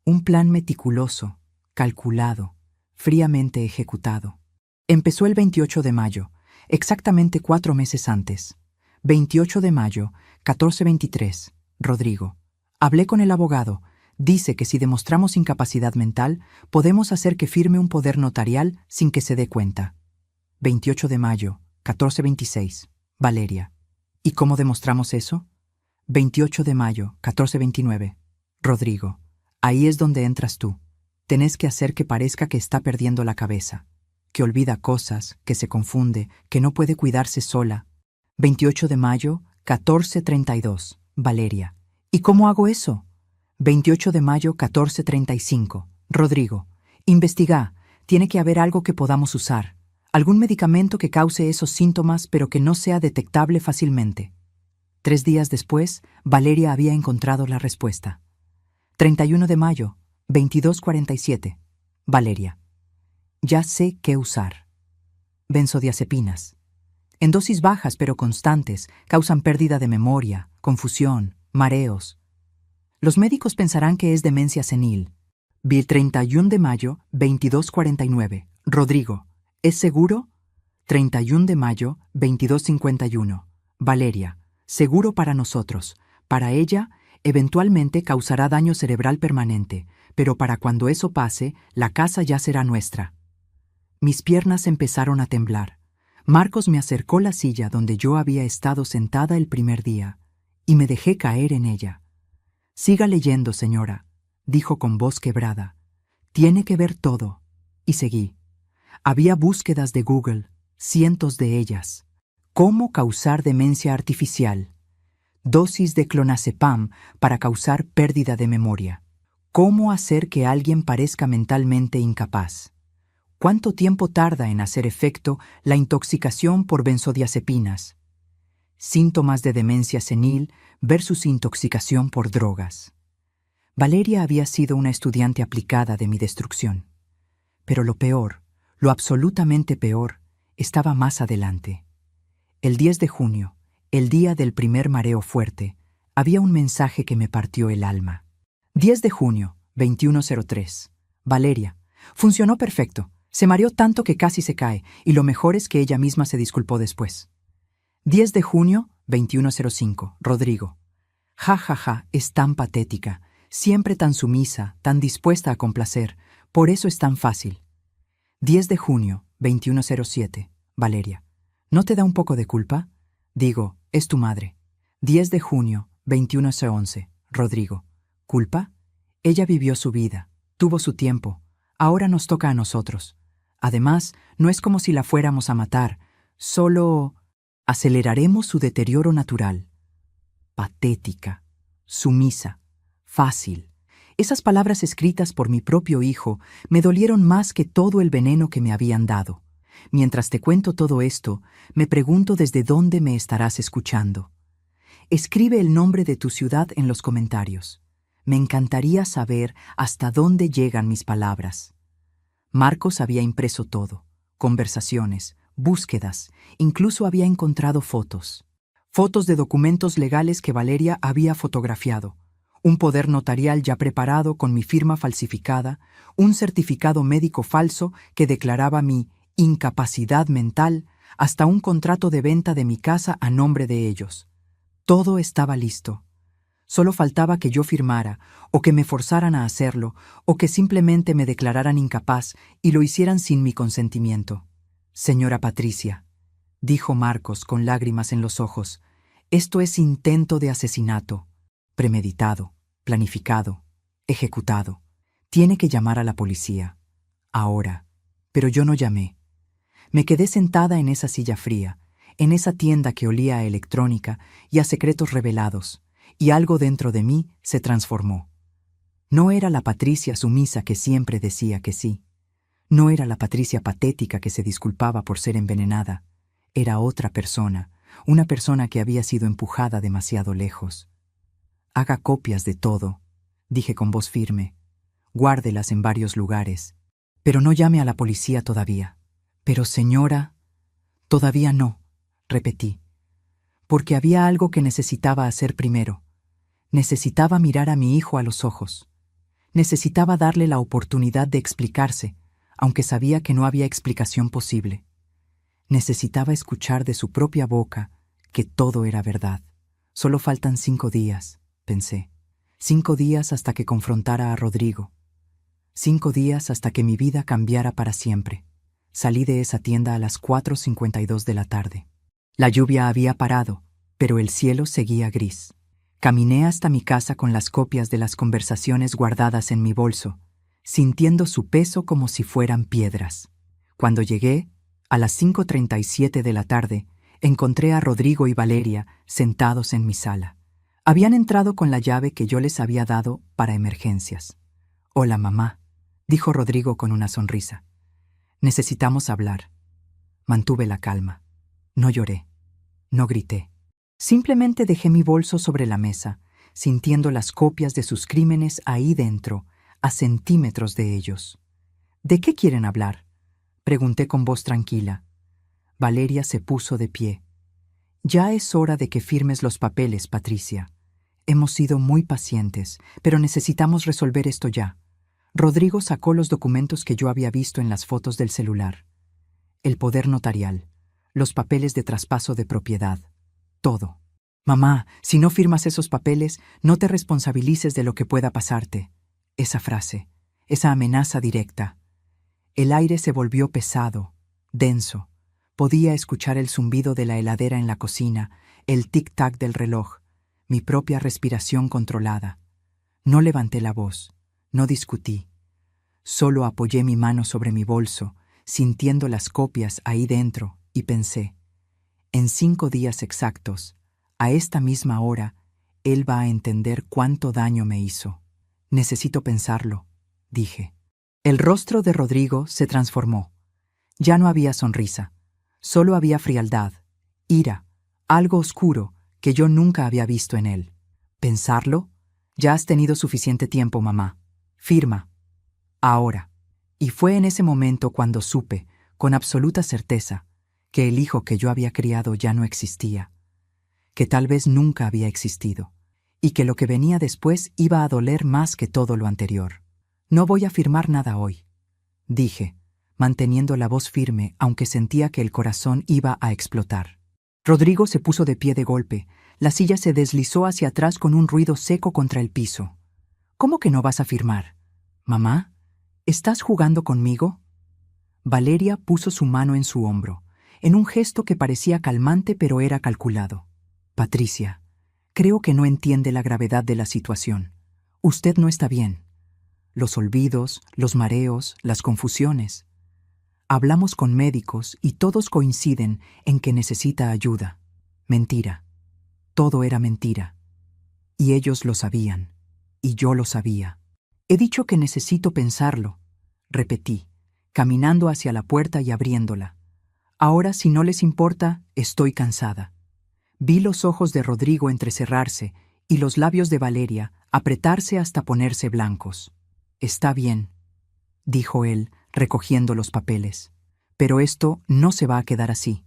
Un plan meticuloso, calculado, fríamente ejecutado. Empezó el 28 de mayo, exactamente 4 meses antes. 28 de mayo, 14:23. Rodrigo. Hablé con el abogado. Dice que si demostramos incapacidad mental, podemos hacer que firme un poder notarial sin que se dé cuenta. 28 de mayo, 14:26. Valeria. ¿Y cómo demostramos eso? 28 de mayo, 14:29. Rodrigo. Ahí es donde entras tú. Tenés que hacer que parezca que está perdiendo la cabeza, que olvida cosas, que se confunde, que no puede cuidarse sola. 28 de mayo, 14:32. Valeria. ¿Y cómo hago eso? 28 de mayo, 14:35. Rodrigo. Investiga. Tiene que haber algo que podamos usar. Algún medicamento que cause esos síntomas pero que no sea detectable fácilmente. 3 días después, Valeria había encontrado la respuesta. 31 de mayo, 22:47. Valeria. Ya sé qué usar. Benzodiazepinas. En dosis bajas pero constantes, causan pérdida de memoria, confusión, mareos. Los médicos pensarán que es demencia senil. 31 de mayo, 22:49. Rodrigo. ¿Es seguro? 31 de mayo, 22:51. Valeria. Seguro para nosotros. Para ella, eventualmente causará daño cerebral permanente, pero para cuando eso pase, la casa ya será nuestra. Mis piernas empezaron a temblar. Marcos me acercó la silla donde yo había estado sentada el primer día, y me dejé caer en ella. «Siga leyendo, señora», dijo con voz quebrada. «Tiene que ver todo». Y seguí. Había búsquedas de Google, cientos de ellas. ¿Cómo causar demencia artificial? Dosis de clonazepam para causar pérdida de memoria. ¿Cómo hacer que alguien parezca mentalmente incapaz? ¿Cuánto tiempo tarda en hacer efecto la intoxicación por benzodiazepinas? Síntomas de demencia senil versus intoxicación por drogas. Valeria había sido una estudiante aplicada de mi destrucción. Pero lo peor, lo absolutamente peor, estaba más adelante. El 10 de junio, el día del primer mareo fuerte, había un mensaje que me partió el alma. 10 de junio, 21:03. Valeria. Funcionó perfecto. Se mareó tanto que casi se cae, y lo mejor es que ella misma se disculpó después. 10 de junio, 21:05. Rodrigo. Ja, ja, ja, es tan patética, siempre tan sumisa, tan dispuesta a complacer, por eso es tan fácil. 10 de junio, 21:07. Valeria. ¿No te da un poco de culpa? Digo, es tu madre. 10 de junio, 21:11. Rodrigo. ¿Culpa? Ella vivió su vida, tuvo su tiempo. Ahora nos toca a nosotros. Además, no es como si la fuéramos a matar, solo aceleraremos su deterioro natural. Patética, sumisa, fácil. Esas palabras escritas por mi propio hijo me dolieron más que todo el veneno que me habían dado. Mientras te cuento todo esto, me pregunto desde dónde me estarás escuchando. Escribe el nombre de tu ciudad en los comentarios. Me encantaría saber hasta dónde llegan mis palabras. Marcos había impreso todo, conversaciones, búsquedas, incluso había encontrado fotos. Fotos de documentos legales que Valeria había fotografiado, un poder notarial ya preparado con mi firma falsificada, un certificado médico falso que declaraba mi incapacidad mental, hasta un contrato de venta de mi casa a nombre de ellos. Todo estaba listo. Solo faltaba que yo firmara, o que me forzaran a hacerlo, o que simplemente me declararan incapaz y lo hicieran sin mi consentimiento. Señora Patricia, dijo Marcos con lágrimas en los ojos, esto es intento de asesinato, premeditado, planificado, ejecutado. Tiene que llamar a la policía. Ahora. Pero yo no llamé. Me quedé sentada en esa silla fría, en esa tienda que olía a electrónica y a secretos revelados, y algo dentro de mí se transformó. No era la Patricia sumisa que siempre decía que sí. No era la Patricia patética que se disculpaba por ser envenenada. Era otra persona, una persona que había sido empujada demasiado lejos. Haga copias de todo, dije con voz firme. Guárdelas en varios lugares. Pero no llame a la policía todavía. Pero señora, todavía no, repetí. Porque había algo que necesitaba hacer primero. Necesitaba mirar a mi hijo a los ojos. Necesitaba darle la oportunidad de explicarse, aunque sabía que no había explicación posible. Necesitaba escuchar de su propia boca que todo era verdad. Solo faltan 5 días, pensé. 5 días hasta que confrontara a Rodrigo. 5 días hasta que mi vida cambiara para siempre. Salí de esa tienda a las 4:52 de la tarde. La lluvia había parado, pero el cielo seguía gris. Caminé hasta mi casa con las copias de las conversaciones guardadas en mi bolso, sintiendo su peso como si fueran piedras. Cuando llegué, a las 5:37 de la tarde, encontré a Rodrigo y Valeria sentados en mi sala. Habían entrado con la llave que yo les había dado para emergencias. «Hola, mamá», dijo Rodrigo con una sonrisa. «Necesitamos hablar». Mantuve la calma. No lloré. No grité. Simplemente dejé mi bolso sobre la mesa, sintiendo las copias de sus crímenes ahí dentro, a centímetros de ellos. «¿De qué quieren hablar?», pregunté con voz tranquila. Valeria se puso de pie. «Ya es hora de que firmes los papeles, Patricia. Hemos sido muy pacientes, pero necesitamos resolver esto ya». Rodrigo sacó los documentos que yo había visto en las fotos del celular. El poder notarial, los papeles de traspaso de propiedad, todo. Mamá, si no firmas esos papeles, no te responsabilices de lo que pueda pasarte. Esa frase, esa amenaza directa. El aire se volvió pesado, denso. Podía escuchar el zumbido de la heladera en la cocina, el tic-tac del reloj, mi propia respiración controlada. No levanté la voz, no discutí. Solo apoyé mi mano sobre mi bolso, sintiendo las copias ahí dentro, y pensé, en 5 días exactos, a esta misma hora, él va a entender cuánto daño me hizo. Necesito pensarlo, dije. El rostro de Rodrigo se transformó. Ya no había sonrisa, solo había frialdad, ira, algo oscuro que yo nunca había visto en él. ¿Pensarlo? Ya has tenido suficiente tiempo, mamá. Firma. Ahora. Y fue en ese momento cuando supe, con absoluta certeza, que el hijo que yo había criado ya no existía, que tal vez nunca había existido, y que lo que venía después iba a doler más que todo lo anterior. No voy a firmar nada hoy, dije, manteniendo la voz firme aunque sentía que el corazón iba a explotar. Rodrigo se puso de pie de golpe. La silla se deslizó hacia atrás con un ruido seco contra el piso. ¿Cómo que no vas a firmar? ¿Mamá? ¿Estás jugando conmigo? Valeria puso su mano en su hombro, en un gesto que parecía calmante pero era calculado. Patricia, creo que no entiende la gravedad de la situación. Usted no está bien. Los olvidos, los mareos, las confusiones. Hablamos con médicos y todos coinciden en que necesita ayuda. Mentira. Todo era mentira. Y ellos lo sabían. Y yo lo sabía. He dicho que necesito pensarlo, repetí, caminando hacia la puerta y abriéndola. Ahora, si no les importa, estoy cansada. Vi los ojos de Rodrigo entrecerrarse y los labios de Valeria apretarse hasta ponerse blancos. Está bien, dijo él, recogiendo los papeles. Pero esto no se va a quedar así.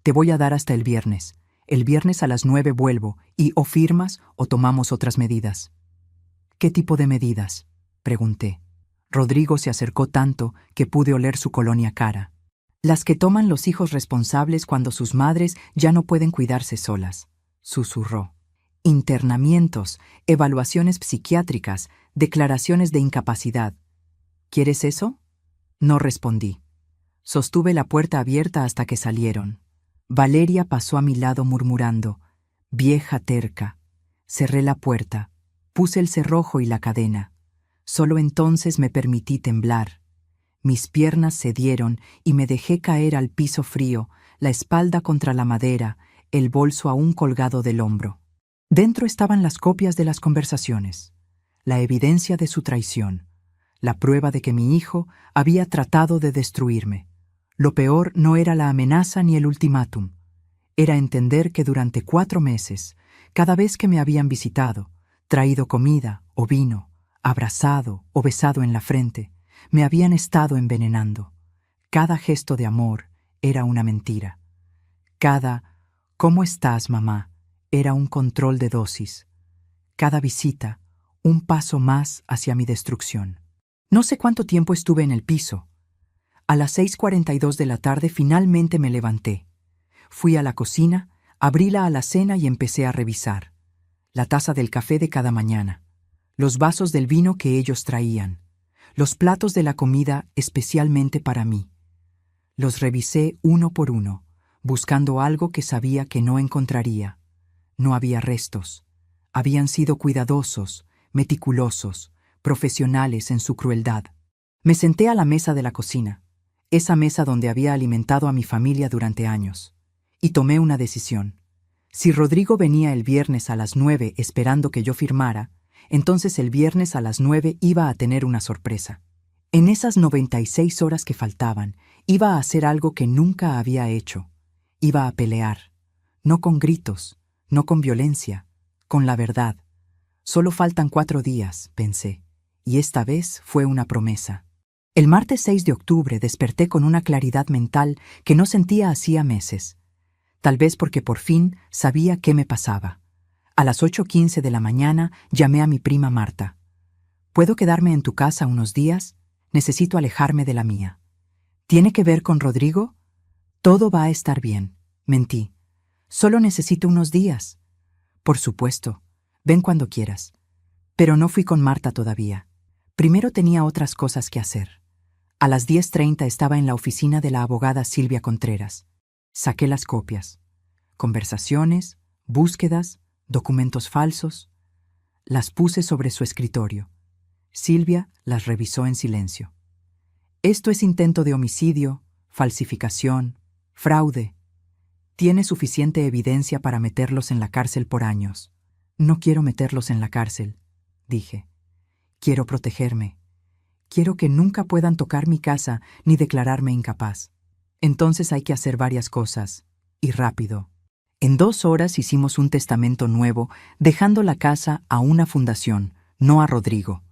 Te voy a dar hasta el viernes. El viernes a las 9 vuelvo y o firmas o tomamos otras medidas. ¿Qué tipo de medidas?, pregunté. Rodrigo se acercó tanto que pude oler su colonia cara. Las que toman los hijos responsables cuando sus madres ya no pueden cuidarse solas, susurró. Internamientos, evaluaciones psiquiátricas, declaraciones de incapacidad. ¿Quieres eso? No respondí. Sostuve la puerta abierta hasta que salieron. Valeria pasó a mi lado murmurando, vieja terca. Cerré la puerta, puse el cerrojo y la cadena. Solo entonces me permití temblar. Mis piernas cedieron y me dejé caer al piso frío, la espalda contra la madera, el bolso aún colgado del hombro. Dentro estaban las copias de las conversaciones, la evidencia de su traición, la prueba de que mi hijo había tratado de destruirme. Lo peor no era la amenaza ni el ultimátum. Era entender que durante 4 meses, cada vez que me habían visitado, traído comida o vino, abrazado o besado en la frente, me habían estado envenenando. Cada gesto de amor era una mentira. Cada «¿Cómo estás, mamá?», era un control de dosis. Cada visita, un paso más hacia mi destrucción. No sé cuánto tiempo estuve en el piso. A las 6:42 de la tarde finalmente me levanté. Fui a la cocina, abrí la alacena y empecé a revisar. La taza del café de cada mañana, los vasos del vino que ellos traían, los platos de la comida especialmente para mí. Los revisé uno por uno, buscando algo que sabía que no encontraría. No había restos. Habían sido cuidadosos, meticulosos, profesionales en su crueldad. Me senté a la mesa de la cocina, esa mesa donde había alimentado a mi familia durante años, y tomé una decisión. Si Rodrigo venía el viernes a las 9 esperando que yo firmara, entonces el viernes a las 9 iba a tener una sorpresa. En esas 96 horas que faltaban, iba a hacer algo que nunca había hecho. Iba a pelear, no con gritos, no con violencia, con la verdad. Solo faltan 4 días, pensé, y esta vez fue una promesa. El martes 6 de octubre desperté con una claridad mental que no sentía hacía meses. Tal vez porque por fin sabía qué me pasaba. A las 8:15 de la mañana llamé a mi prima Marta. ¿Puedo quedarme en tu casa unos días? Necesito alejarme de la mía. ¿Tiene que ver con Rodrigo? Todo va a estar bien. Mentí. Solo necesito unos días. Por supuesto. Ven cuando quieras. Pero no fui con Marta todavía. Primero tenía otras cosas que hacer. A las 10:30 estaba en la oficina de la abogada Silvia Contreras. Saqué las copias. Conversaciones, búsquedas, documentos falsos. Las puse sobre su escritorio. Silvia las revisó en silencio. Esto es intento de homicidio, falsificación, fraude. Tiene suficiente evidencia para meterlos en la cárcel por años. No quiero meterlos en la cárcel, dije. Quiero protegerme. Quiero que nunca puedan tocar mi casa ni declararme incapaz. Entonces hay que hacer varias cosas, y rápido. En 2 horas hicimos un testamento nuevo, dejando la casa a una fundación, no a Rodrigo.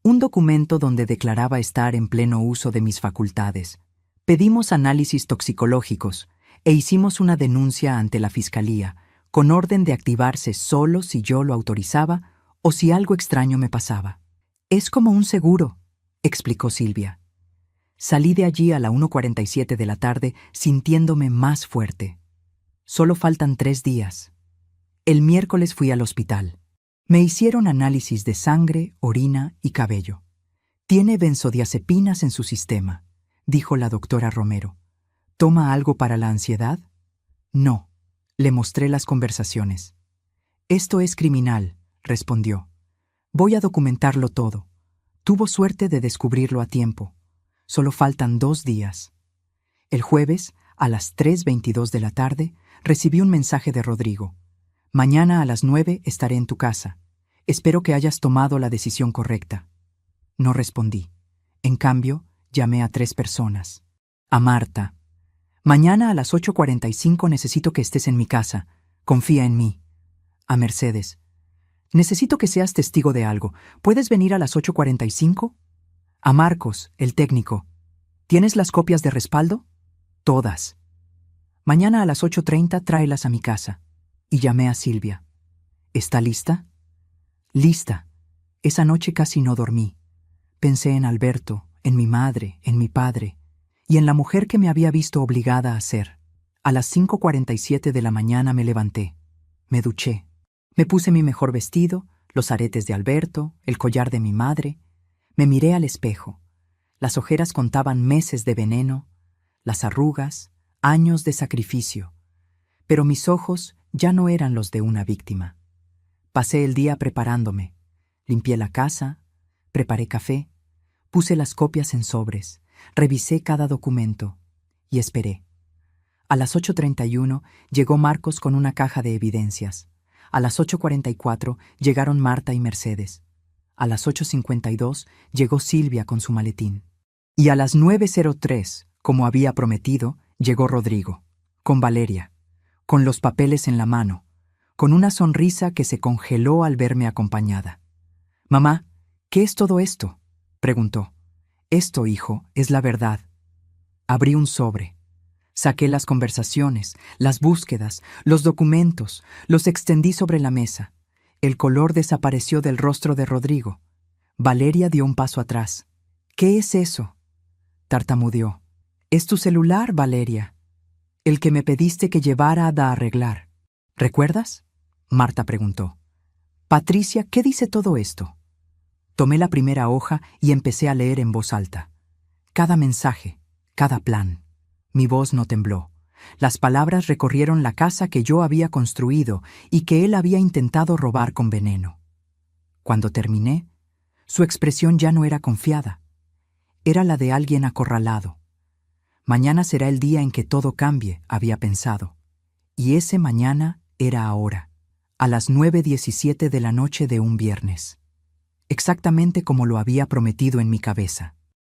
Un documento donde declaraba estar en pleno uso de mis facultades. Pedimos análisis toxicológicos e hicimos una denuncia ante la Fiscalía, con orden de activarse solo si yo lo autorizaba o si algo extraño me pasaba. Es como un seguro, explicó Silvia. Salí de allí a la 1:47 de la tarde sintiéndome más fuerte. Solo faltan 3 días. El miércoles fui al hospital. Me hicieron análisis de sangre, orina y cabello. Tiene benzodiazepinas en su sistema, dijo la doctora Romero. ¿Toma algo para la ansiedad? No. Le mostré las conversaciones. Esto es criminal, respondió. Voy a documentarlo todo. Tuvo suerte de descubrirlo a tiempo. Solo faltan 2 días. El jueves, a las 3:22 de la tarde, recibí un mensaje de Rodrigo. Mañana a las 9 estaré en tu casa. Espero que hayas tomado la decisión correcta. No respondí. En cambio, llamé a 3 personas. A Marta. Mañana a las 8:45 necesito que estés en mi casa. Confía en mí. A Mercedes. Necesito que seas testigo de algo. ¿Puedes venir a las 8:45? A Marcos, el técnico. ¿Tienes las copias de respaldo? Todas. Mañana a las 8:30 tráelas a mi casa. Y llamé a Silvia. ¿Está lista? Lista. Esa noche casi no dormí. Pensé en Alberto, en mi madre, en mi padre, y en la mujer que me había visto obligada a ser. A las 5:47 de la mañana me levanté. Me duché. Me puse mi mejor vestido, los aretes de Alberto, el collar de mi madre. Me miré al espejo. Las ojeras contaban meses de veneno, las arrugas, años de sacrificio. Pero mis ojos ya no eran los de una víctima. Pasé el día preparándome. Limpié la casa, preparé café, puse las copias en sobres, revisé cada documento y esperé. A las 8:31 llegó Marcos con una caja de evidencias. A las 8:44 llegaron Marta y Mercedes. A las 8:52 llegó Silvia con su maletín. Y a las 9:03, como había prometido, llegó Rodrigo, con Valeria, con los papeles en la mano, con una sonrisa que se congeló al verme acompañada. «Mamá, ¿qué es todo esto?», preguntó. «Esto, hijo, es la verdad». Abrí un sobre. Saqué las conversaciones, las búsquedas, los documentos, los extendí sobre la mesa. El color desapareció del rostro de Rodrigo. Valeria dio un paso atrás. «¿Qué es eso?», tartamudeó. «Es tu celular, Valeria. El que me pediste que llevara a arreglar. ¿Recuerdas?», Marta preguntó. «Patricia, ¿qué dice todo esto?». Tomé la primera hoja y empecé a leer en voz alta. Cada mensaje, cada plan. Mi voz no tembló. Las palabras recorrieron la casa que yo había construido y que él había intentado robar con veneno. Cuando terminé, su expresión ya no era confiada. Era la de alguien acorralado. Mañana será el día en que todo cambie, había pensado. Y ese mañana era ahora, a las 9:17 de la noche de un viernes. Exactamente como lo había prometido en mi cabeza.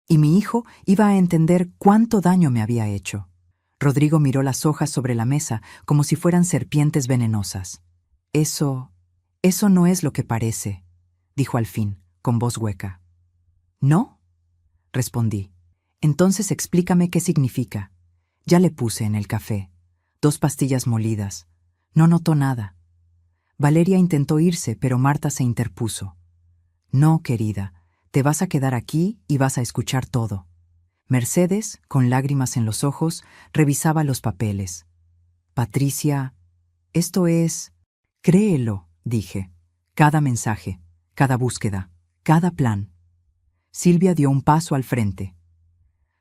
Y mi hijo iba a entender cuánto daño me había hecho. Rodrigo miró las hojas sobre la mesa como si fueran serpientes venenosas. Eso no es lo que parece», dijo al fin, con voz hueca. «¿No?», respondí. «Entonces explícame qué significa». Ya le puse en el café 2 pastillas molidas. No notó nada. Valeria intentó irse, pero Marta se interpuso. «No, querida, te vas a quedar aquí y vas a escuchar todo». Mercedes, con lágrimas en los ojos, revisaba los papeles. «Patricia, esto es...». «Créelo», dije. Cada mensaje, cada búsqueda, cada plan. Silvia dio un paso al frente.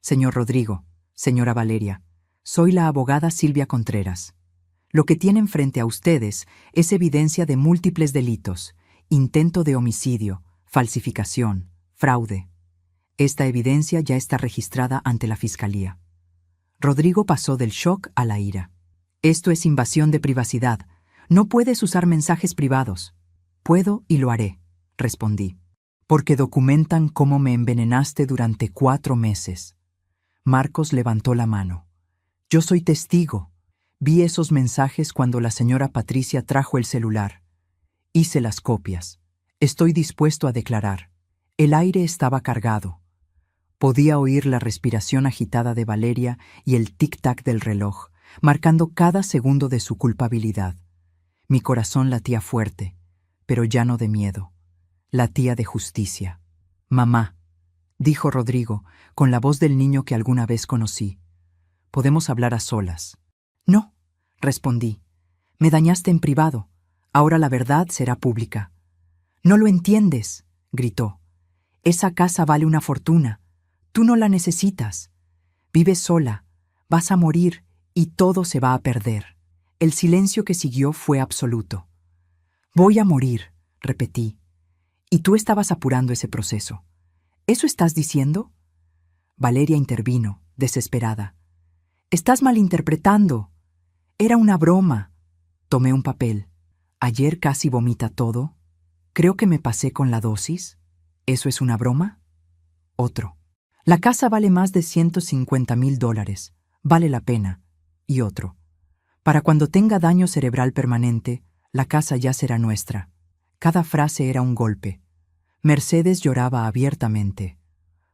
Señor Rodrigo, señora Valeria, soy la abogada Silvia Contreras. Lo que tienen frente a ustedes es evidencia de múltiples delitos, intento de homicidio, falsificación, fraude. Esta evidencia ya está registrada ante la Fiscalía. Rodrigo pasó del shock a la ira. Esto es invasión de privacidad. No puedes usar mensajes privados. Puedo y lo haré, respondí. Porque documentan cómo me envenenaste durante 4 meses. Marcos levantó la mano. Yo soy testigo. Vi esos mensajes cuando la señora Patricia trajo el celular. Hice las copias. Estoy dispuesto a declarar. El aire estaba cargado. Podía oír la respiración agitada de Valeria y el tic-tac del reloj, marcando cada segundo de su culpabilidad. Mi corazón latía fuerte, pero ya no de miedo. Latía de justicia. Mamá, dijo Rodrigo, con la voz del niño que alguna vez conocí. Podemos hablar a solas. No, respondí. Me dañaste en privado. Ahora la verdad será pública. No lo entiendes, gritó. Esa casa vale una fortuna. Tú no la necesitas. Vives sola, vas a morir y todo se va a perder. El silencio que siguió fue absoluto. Voy a morir, repetí. Y tú estabas apurando ese proceso. ¿Eso estás diciendo? Valeria intervino, desesperada. Estás malinterpretando. Era una broma. Tomé un papel. Ayer casi vomita todo. Creo que me pasé con la dosis. ¿Eso es una broma? Otro. La casa vale más de $150,000. Vale la pena. Y otro. Para cuando tenga daño cerebral permanente, la casa ya será nuestra. Cada frase era un golpe. Mercedes lloraba abiertamente.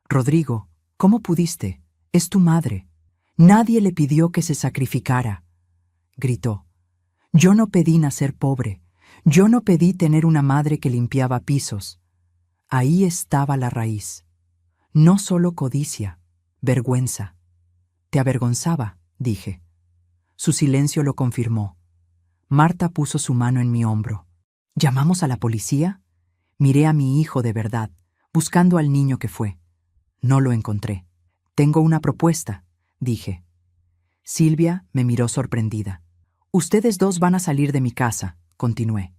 Rodrigo, ¿cómo pudiste? Es tu madre. Nadie le pidió que se sacrificara. Gritó. Yo no pedí nacer pobre. Yo no pedí tener una madre que limpiaba pisos. Ahí estaba la raíz. No solo codicia, vergüenza. Te avergonzaba, dije. Su silencio lo confirmó. Marta puso su mano en mi hombro. ¿Llamamos a la policía? Miré a mi hijo de verdad, buscando al niño que fue. No lo encontré. Tengo una propuesta, dije. Silvia me miró sorprendida. Ustedes dos van a salir de mi casa, continué.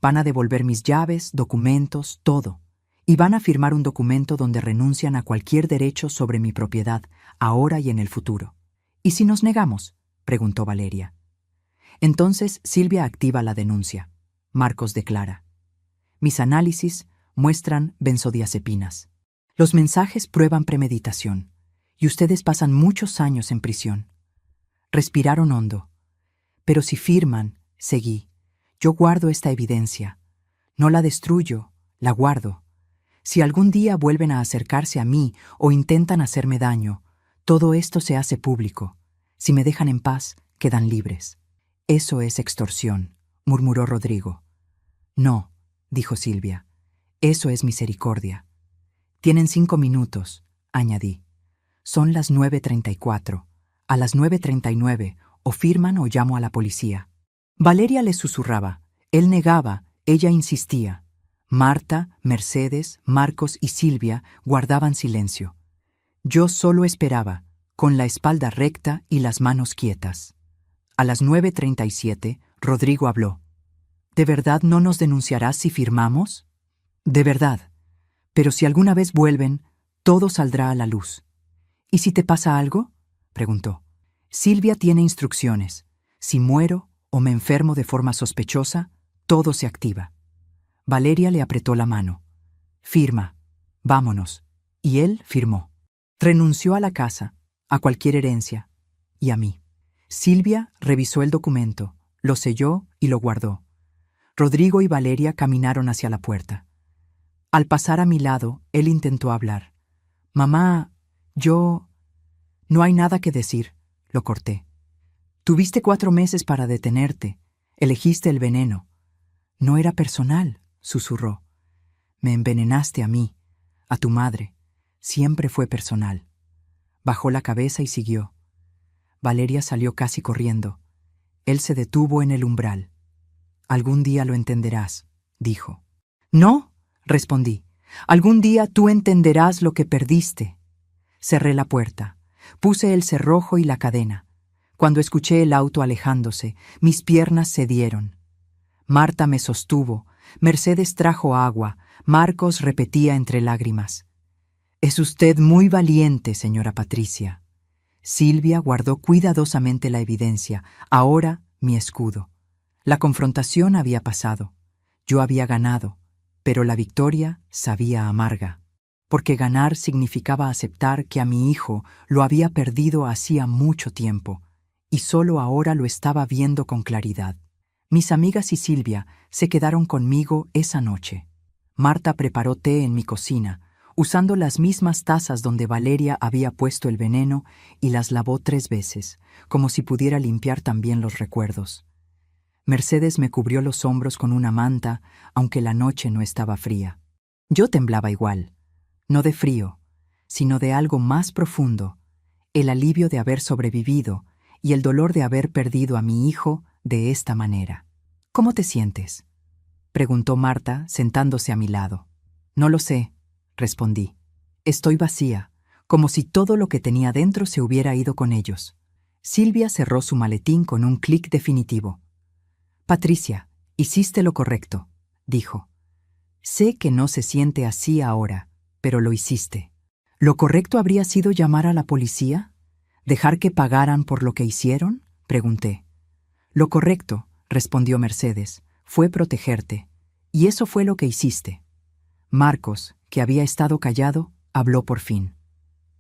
Van a devolver mis llaves, documentos, todo. Y van a firmar un documento donde renuncian a cualquier derecho sobre mi propiedad, ahora y en el futuro. ¿Y si nos negamos?, preguntó Valeria. Entonces Silvia activa la denuncia. Marcos declara. Mis análisis muestran benzodiazepinas. Los mensajes prueban premeditación. Y ustedes pasan muchos años en prisión. Respiraron hondo. Pero si firman, seguí. Yo guardo esta evidencia. No la destruyo, la guardo. Si algún día vuelven a acercarse a mí o intentan hacerme daño, todo esto se hace público. Si me dejan en paz, quedan libres. Eso es extorsión, murmuró Rodrigo. No, dijo Silvia. Eso es misericordia. Tienen 5 minutos, añadí. Son las 9:34. A las 9:39 o firman o llamo a la policía. Valeria le susurraba. Él negaba, ella insistía. Marta, Mercedes, Marcos y Silvia guardaban silencio. Yo solo esperaba, con la espalda recta y las manos quietas. A las 9:37, Rodrigo habló. ¿De verdad no nos denunciarás si firmamos? De verdad. Pero si alguna vez vuelven, todo saldrá a la luz. ¿Y si te pasa algo?, preguntó. Silvia tiene instrucciones. Si muero o me enfermo de forma sospechosa, todo se activa. Valeria le apretó la mano. Firma. Vámonos. Y él firmó. Renunció a la casa, a cualquier herencia, y a mí. Silvia revisó el documento, lo selló y lo guardó. Rodrigo y Valeria caminaron hacia la puerta. Al pasar a mi lado, él intentó hablar. Mamá, yo... No hay nada que decir, lo corté. Tuviste 4 meses para detenerte. Elegiste el veneno. No era personal, susurró. Me envenenaste a mí, a tu madre. Siempre fue personal. Bajó la cabeza y siguió. Valeria salió casi corriendo. Él se detuvo en el umbral. Algún día lo entenderás, dijo. No, respondí. Algún día tú entenderás lo que perdiste. Cerré la puerta. Puse el cerrojo y la cadena. Cuando escuché el auto alejándose, mis piernas cedieron. Marta me sostuvo, Mercedes trajo agua, Marcos repetía entre lágrimas. Es usted muy valiente, señora Patricia. Silvia guardó cuidadosamente la evidencia, ahora mi escudo. La confrontación había pasado. Yo había ganado, pero la victoria sabía amarga, porque ganar significaba aceptar que a mi hijo lo había perdido hacía mucho tiempo, y solo ahora lo estaba viendo con claridad. Mis amigas y Silvia se quedaron conmigo esa noche. Marta preparó té en mi cocina, usando las mismas tazas donde Valeria había puesto el veneno, y las lavó 3 veces, como si pudiera limpiar también los recuerdos. Mercedes me cubrió los hombros con una manta, aunque la noche no estaba fría. Yo temblaba igual, no de frío, sino de algo más profundo, el alivio de haber sobrevivido y el dolor de haber perdido a mi hijo de esta manera. ¿Cómo te sientes?, preguntó Marta, sentándose a mi lado. No lo sé, respondí. Estoy vacía, como si todo lo que tenía dentro se hubiera ido con ellos. Silvia cerró su maletín con un clic definitivo. Patricia, hiciste lo correcto, dijo. Sé que no se siente así ahora, pero lo hiciste. ¿Lo correcto habría sido llamar a la policía? ¿Dejar que pagaran por lo que hicieron?, pregunté. Lo correcto, respondió Mercedes, fue protegerte, y eso fue lo que hiciste. Marcos, que había estado callado, habló por fin.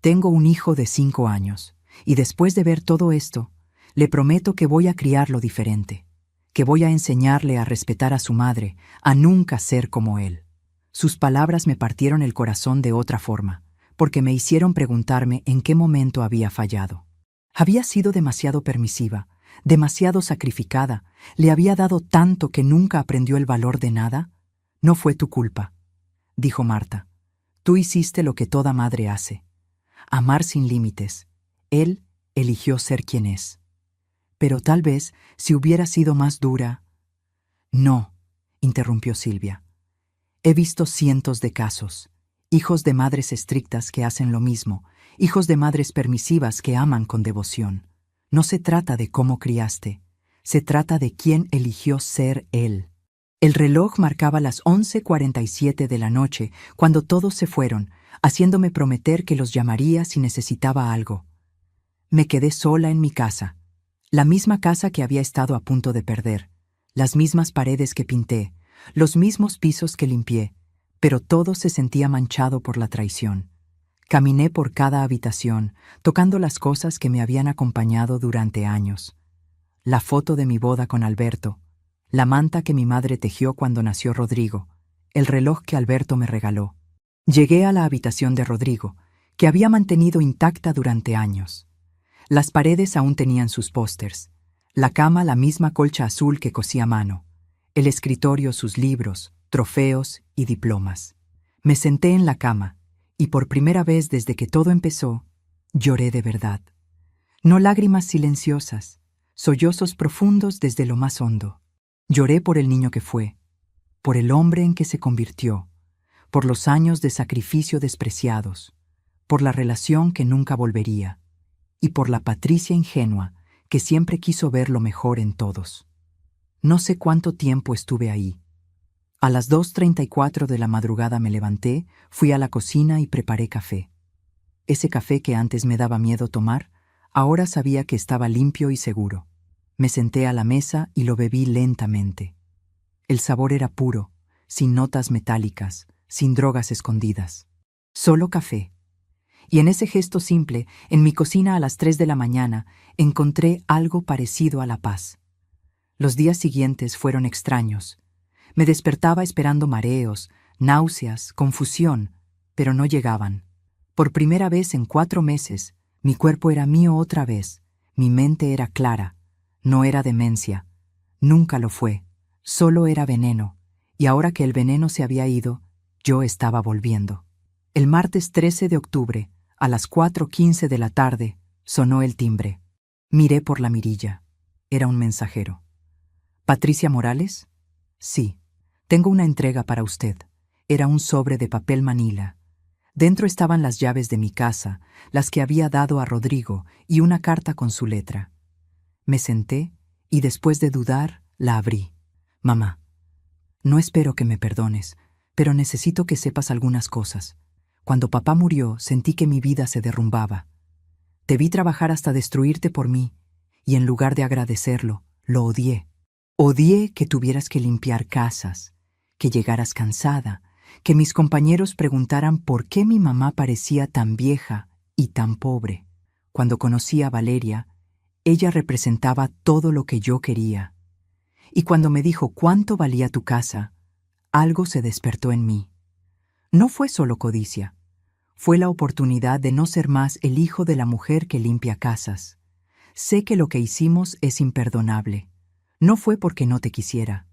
Tengo un hijo de 5 años, y después de ver todo esto, le prometo que voy a criarlo diferente, que voy a enseñarle a respetar a su madre, a nunca ser como él. Sus palabras me partieron el corazón de otra forma, porque me hicieron preguntarme en qué momento había fallado. Había sido demasiado permisiva, demasiado sacrificada, le había dado tanto que nunca aprendió el valor de nada. No fue tu culpa, dijo Marta. Tú hiciste lo que toda madre hace, amar sin límites. Él eligió ser quien es. Pero tal vez, si hubiera sido más dura... No, interrumpió Silvia. He visto cientos de casos, hijos de madres estrictas que hacen lo mismo, hijos de madres permisivas que aman con devoción. No se trata de cómo criaste, se trata de quién eligió ser él. El reloj marcaba las 11:47 de la noche cuando todos se fueron, haciéndome prometer que los llamaría si necesitaba algo. Me quedé sola en mi casa, la misma casa que había estado a punto de perder, las mismas paredes que pinté, los mismos pisos que limpié, pero todo se sentía manchado por la traición. Caminé por cada habitación, tocando las cosas que me habían acompañado durante años. La foto de mi boda con Alberto, la manta que mi madre tejió cuando nació Rodrigo, el reloj que Alberto me regaló. Llegué a la habitación de Rodrigo, que había mantenido intacta durante años. Las paredes aún tenían sus pósters, la cama la misma colcha azul que cosí a mano, el escritorio sus libros, trofeos y diplomas. Me senté en la cama, y por primera vez desde que todo empezó, lloré de verdad. No lágrimas silenciosas, sollozos profundos desde lo más hondo. Lloré por el niño que fue, por el hombre en que se convirtió, por los años de sacrificio despreciados, por la relación que nunca volvería, y por la Patricia ingenua que siempre quiso ver lo mejor en todos. No sé cuánto tiempo estuve ahí. A las 2:34 de la madrugada me levanté, fui a la cocina y preparé café. Ese café que antes me daba miedo tomar, ahora sabía que estaba limpio y seguro. Me senté a la mesa y lo bebí lentamente. El sabor era puro, sin notas metálicas, sin drogas escondidas. Solo café. Y en ese gesto simple, en mi cocina a las 3 de la mañana, encontré algo parecido a la paz. Los días siguientes fueron extraños. Me despertaba esperando mareos, náuseas, confusión, pero no llegaban. Por primera vez en 4 meses, mi cuerpo era mío otra vez, mi mente era clara, no era demencia, nunca lo fue, solo era veneno, y ahora que el veneno se había ido, yo estaba volviendo. El martes 13 de octubre, a las 4:15 de la tarde, sonó el timbre. Miré por la mirilla. Era un mensajero. ¿Patricia Morales? Sí, tengo una entrega para usted. Era un sobre de papel manila. Dentro estaban las llaves de mi casa, las que había dado a Rodrigo, y una carta con su letra. Me senté y después de dudar, la abrí. Mamá, no espero que me perdones, pero necesito que sepas algunas cosas. Cuando papá murió, sentí que mi vida se derrumbaba. Te vi trabajar hasta destruirte por mí, y en lugar de agradecerlo, lo odié. Odié que tuvieras que limpiar casas, que llegaras cansada, que mis compañeros preguntaran por qué mi mamá parecía tan vieja y tan pobre. Cuando conocí a Valeria, ella representaba todo lo que yo quería. Y cuando me dijo cuánto valía tu casa, algo se despertó en mí. No fue solo codicia, fue la oportunidad de no ser más el hijo de la mujer que limpia casas. Sé que lo que hicimos es imperdonable. No fue porque no te quisiera,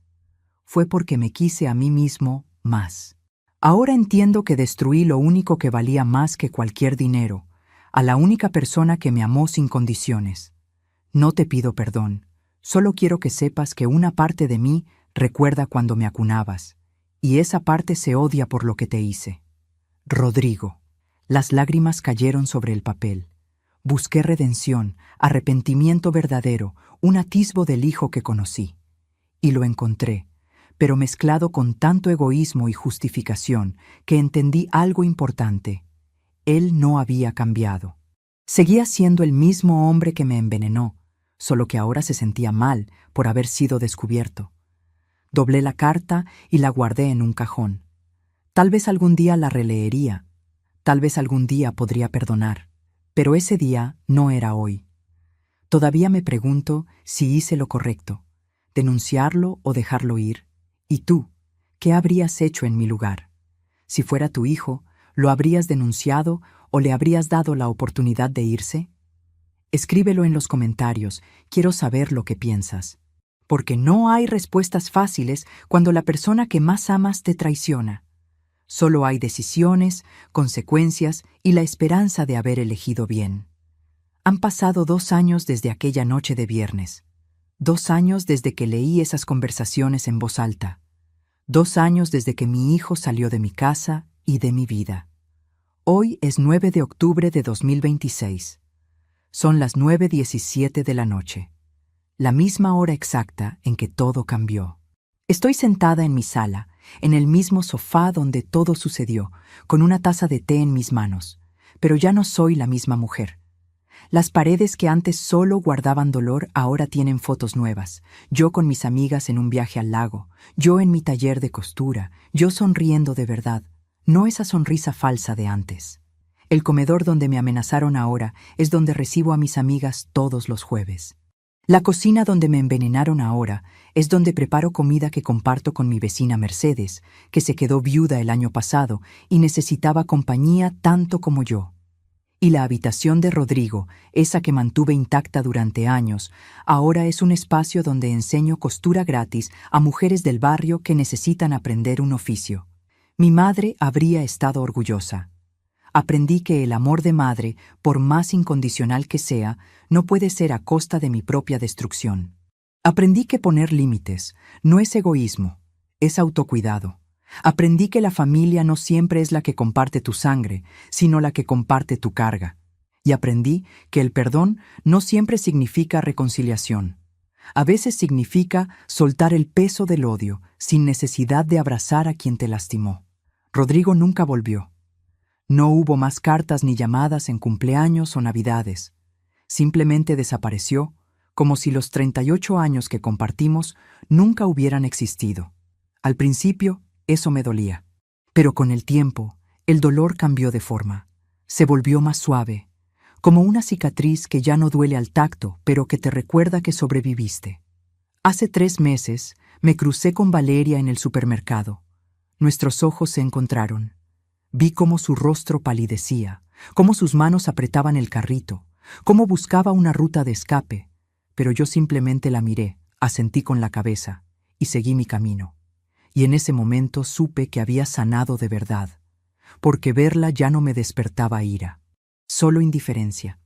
fue porque me quise a mí mismo más. Ahora entiendo que destruí lo único que valía más que cualquier dinero, a la única persona que me amó sin condiciones. No te pido perdón, solo quiero que sepas que una parte de mí recuerda cuando me acunabas, y esa parte se odia por lo que te hice. Rodrigo. Las lágrimas cayeron sobre el papel. Busqué redención, arrepentimiento verdadero, un atisbo del hijo que conocí. Y lo encontré, pero mezclado con tanto egoísmo y justificación que entendí algo importante. Él no había cambiado. Seguía siendo el mismo hombre que me envenenó, solo que ahora se sentía mal por haber sido descubierto. Doblé la carta y la guardé en un cajón. Tal vez algún día la releería, tal vez algún día podría perdonar, pero ese día no era hoy. Todavía me pregunto si hice lo correcto, denunciarlo o dejarlo ir. ¿Y tú, qué habrías hecho en mi lugar? Si fuera tu hijo, ¿lo habrías denunciado o le habrías dado la oportunidad de irse? Escríbelo en los comentarios, quiero saber lo que piensas. Porque no hay respuestas fáciles cuando la persona que más amas te traiciona. Solo hay decisiones, consecuencias y la esperanza de haber elegido bien. Han pasado 2 años desde aquella noche de viernes. 2 años desde que leí esas conversaciones en voz alta. 2 años desde que mi hijo salió de mi casa y de mi vida. Hoy es 9 de octubre de 2026. Son las 9:17 de la noche. La misma hora exacta en que todo cambió. Estoy sentada en mi sala, en el mismo sofá donde todo sucedió, con una taza de té en mis manos, pero ya no soy la misma mujer. Las paredes que antes solo guardaban dolor ahora tienen fotos nuevas. Yo con mis amigas en un viaje al lago, yo en mi taller de costura, yo sonriendo de verdad, no esa sonrisa falsa de antes. El comedor donde me amenazaron ahora es donde recibo a mis amigas todos los jueves. La cocina donde me envenenaron ahora es donde preparo comida que comparto con mi vecina Mercedes, que se quedó viuda el año pasado y necesitaba compañía tanto como yo. Y la habitación de Rodrigo, esa que mantuve intacta durante años, ahora es un espacio donde enseño costura gratis a mujeres del barrio que necesitan aprender un oficio. Mi madre habría estado orgullosa. Aprendí que el amor de madre, por más incondicional que sea, no puede ser a costa de mi propia destrucción. Aprendí que poner límites no es egoísmo, es autocuidado. Aprendí que la familia no siempre es la que comparte tu sangre, sino la que comparte tu carga. Y aprendí que el perdón no siempre significa reconciliación. A veces significa soltar el peso del odio sin necesidad de abrazar a quien te lastimó. Rodrigo nunca volvió. No hubo más cartas ni llamadas en cumpleaños o navidades. Simplemente desapareció, como si los 38 años que compartimos nunca hubieran existido. Al principio, eso me dolía. Pero con el tiempo, el dolor cambió de forma. Se volvió más suave, como una cicatriz que ya no duele al tacto, pero que te recuerda que sobreviviste. Hace 3 meses, me crucé con Valeria en el supermercado. Nuestros ojos se encontraron. Vi cómo su rostro palidecía, cómo sus manos apretaban el carrito, cómo buscaba una ruta de escape, pero yo simplemente la miré, asentí con la cabeza y seguí mi camino. Y en ese momento supe que había sanado de verdad, porque verla ya no me despertaba ira, solo indiferencia.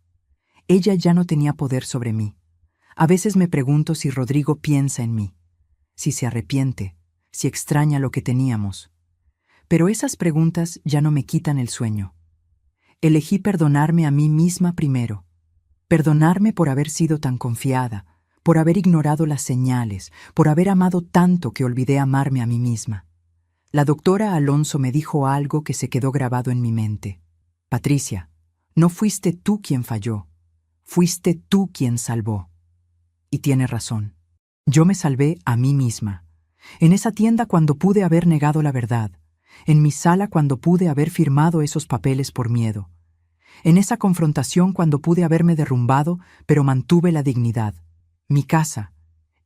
Ella ya no tenía poder sobre mí. A veces me pregunto si Rodrigo piensa en mí, si se arrepiente, si extraña lo que teníamos. Pero esas preguntas ya no me quitan el sueño. Elegí perdonarme a mí misma primero. Perdonarme por haber sido tan confiada, por haber ignorado las señales, por haber amado tanto que olvidé amarme a mí misma. La doctora Alonso me dijo algo que se quedó grabado en mi mente. Patricia, no fuiste tú quien falló, fuiste tú quien salvó. Y tiene razón. Yo me salvé a mí misma. En esa tienda cuando pude haber negado la verdad. En mi sala cuando pude haber firmado esos papeles por miedo. En esa confrontación cuando pude haberme derrumbado, pero mantuve la dignidad. Mi casa,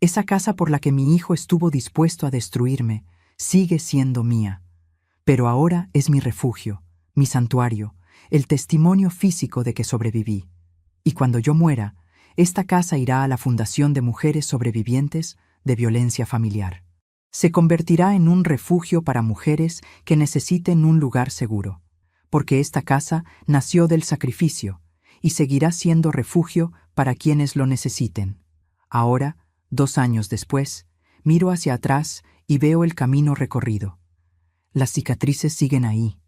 esa casa por la que mi hijo estuvo dispuesto a destruirme, sigue siendo mía. Pero ahora es mi refugio, mi santuario, el testimonio físico de que sobreviví. Y cuando yo muera, esta casa irá a la Fundación de Mujeres Sobrevivientes de Violencia Familiar. Se convertirá en un refugio para mujeres que necesiten un lugar seguro, porque esta casa nació del sacrificio y seguirá siendo refugio para quienes lo necesiten. Ahora, 2 años después, miro hacia atrás y veo el camino recorrido. Las cicatrices siguen ahí.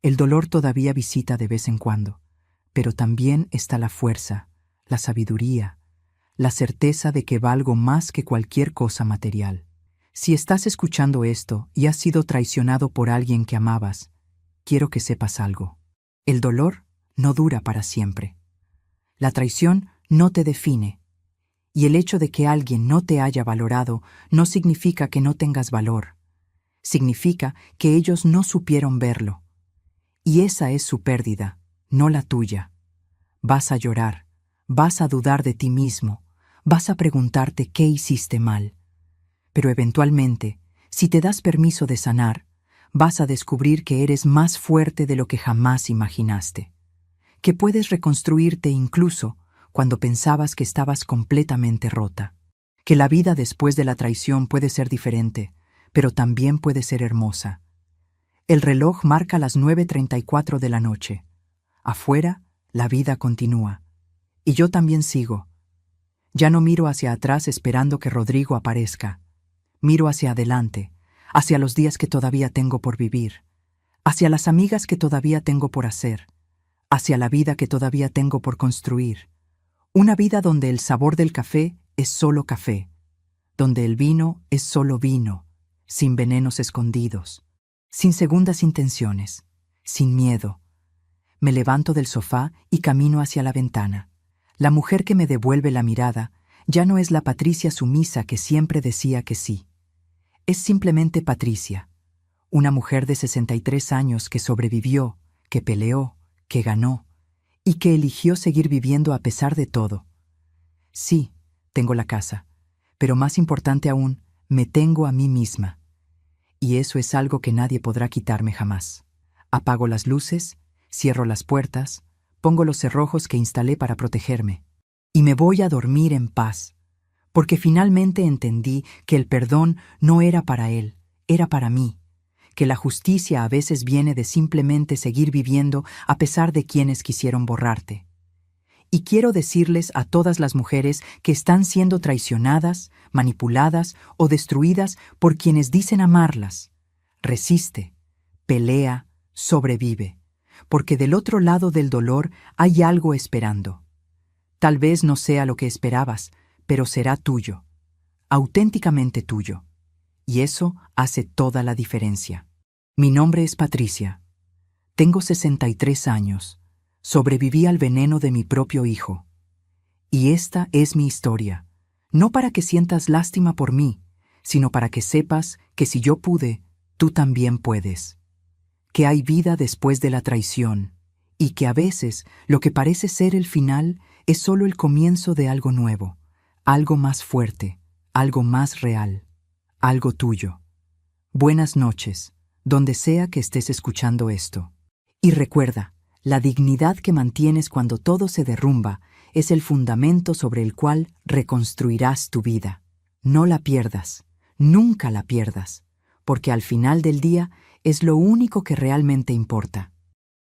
El dolor todavía visita de vez en cuando, pero también está la fuerza, la sabiduría, la certeza de que valgo más que cualquier cosa material. Si estás escuchando esto y has sido traicionado por alguien que amabas, quiero que sepas algo. El dolor no dura para siempre. La traición no te define. Y el hecho de que alguien no te haya valorado no significa que no tengas valor. Significa que ellos no supieron verlo. Y esa es su pérdida, no la tuya. Vas a llorar, vas a dudar de ti mismo, vas a preguntarte qué hiciste mal. Pero eventualmente, si te das permiso de sanar, vas a descubrir que eres más fuerte de lo que jamás imaginaste. Que puedes reconstruirte incluso cuando pensabas que estabas completamente rota. Que la vida después de la traición puede ser diferente, pero también puede ser hermosa. El reloj marca las 9:34 de la noche. Afuera, la vida continúa. Y yo también sigo. Ya no miro hacia atrás esperando que Rodrigo aparezca. Miro hacia adelante, hacia los días que todavía tengo por vivir, hacia las amigas que todavía tengo por hacer, hacia la vida que todavía tengo por construir. Una vida donde el sabor del café es solo café, donde el vino es solo vino, sin venenos escondidos, sin segundas intenciones, sin miedo. Me levanto del sofá y camino hacia la ventana. La mujer que me devuelve la mirada ya no es la Patricia sumisa que siempre decía que sí. Es simplemente Patricia, una mujer de 63 años que sobrevivió, que peleó, que ganó y que eligió seguir viviendo a pesar de todo. Sí, tengo la casa, pero más importante aún, me tengo a mí misma. Y eso es algo que nadie podrá quitarme jamás. Apago las luces, cierro las puertas, pongo los cerrojos que instalé para protegerme. Y me voy a dormir en paz, porque finalmente entendí que el perdón no era para él, era para mí, que la justicia a veces viene de simplemente seguir viviendo a pesar de quienes quisieron borrarte. Y quiero decirles a todas las mujeres que están siendo traicionadas, manipuladas o destruidas por quienes dicen amarlas: resiste, pelea, sobrevive, porque del otro lado del dolor hay algo esperando. Tal vez no sea lo que esperabas, pero será tuyo, auténticamente tuyo. Y eso hace toda la diferencia. Mi nombre es Patricia. Tengo 63 años. Sobreviví al veneno de mi propio hijo. Y esta es mi historia. No para que sientas lástima por mí, sino para que sepas que si yo pude, tú también puedes. Que hay vida después de la traición, y que a veces lo que parece ser el final es solo el comienzo de algo nuevo, algo más fuerte, algo más real, algo tuyo. Buenas noches, donde sea que estés escuchando esto. Y recuerda, la dignidad que mantienes cuando todo se derrumba es el fundamento sobre el cual reconstruirás tu vida. No la pierdas, nunca la pierdas, porque al final del día es lo único que realmente importa.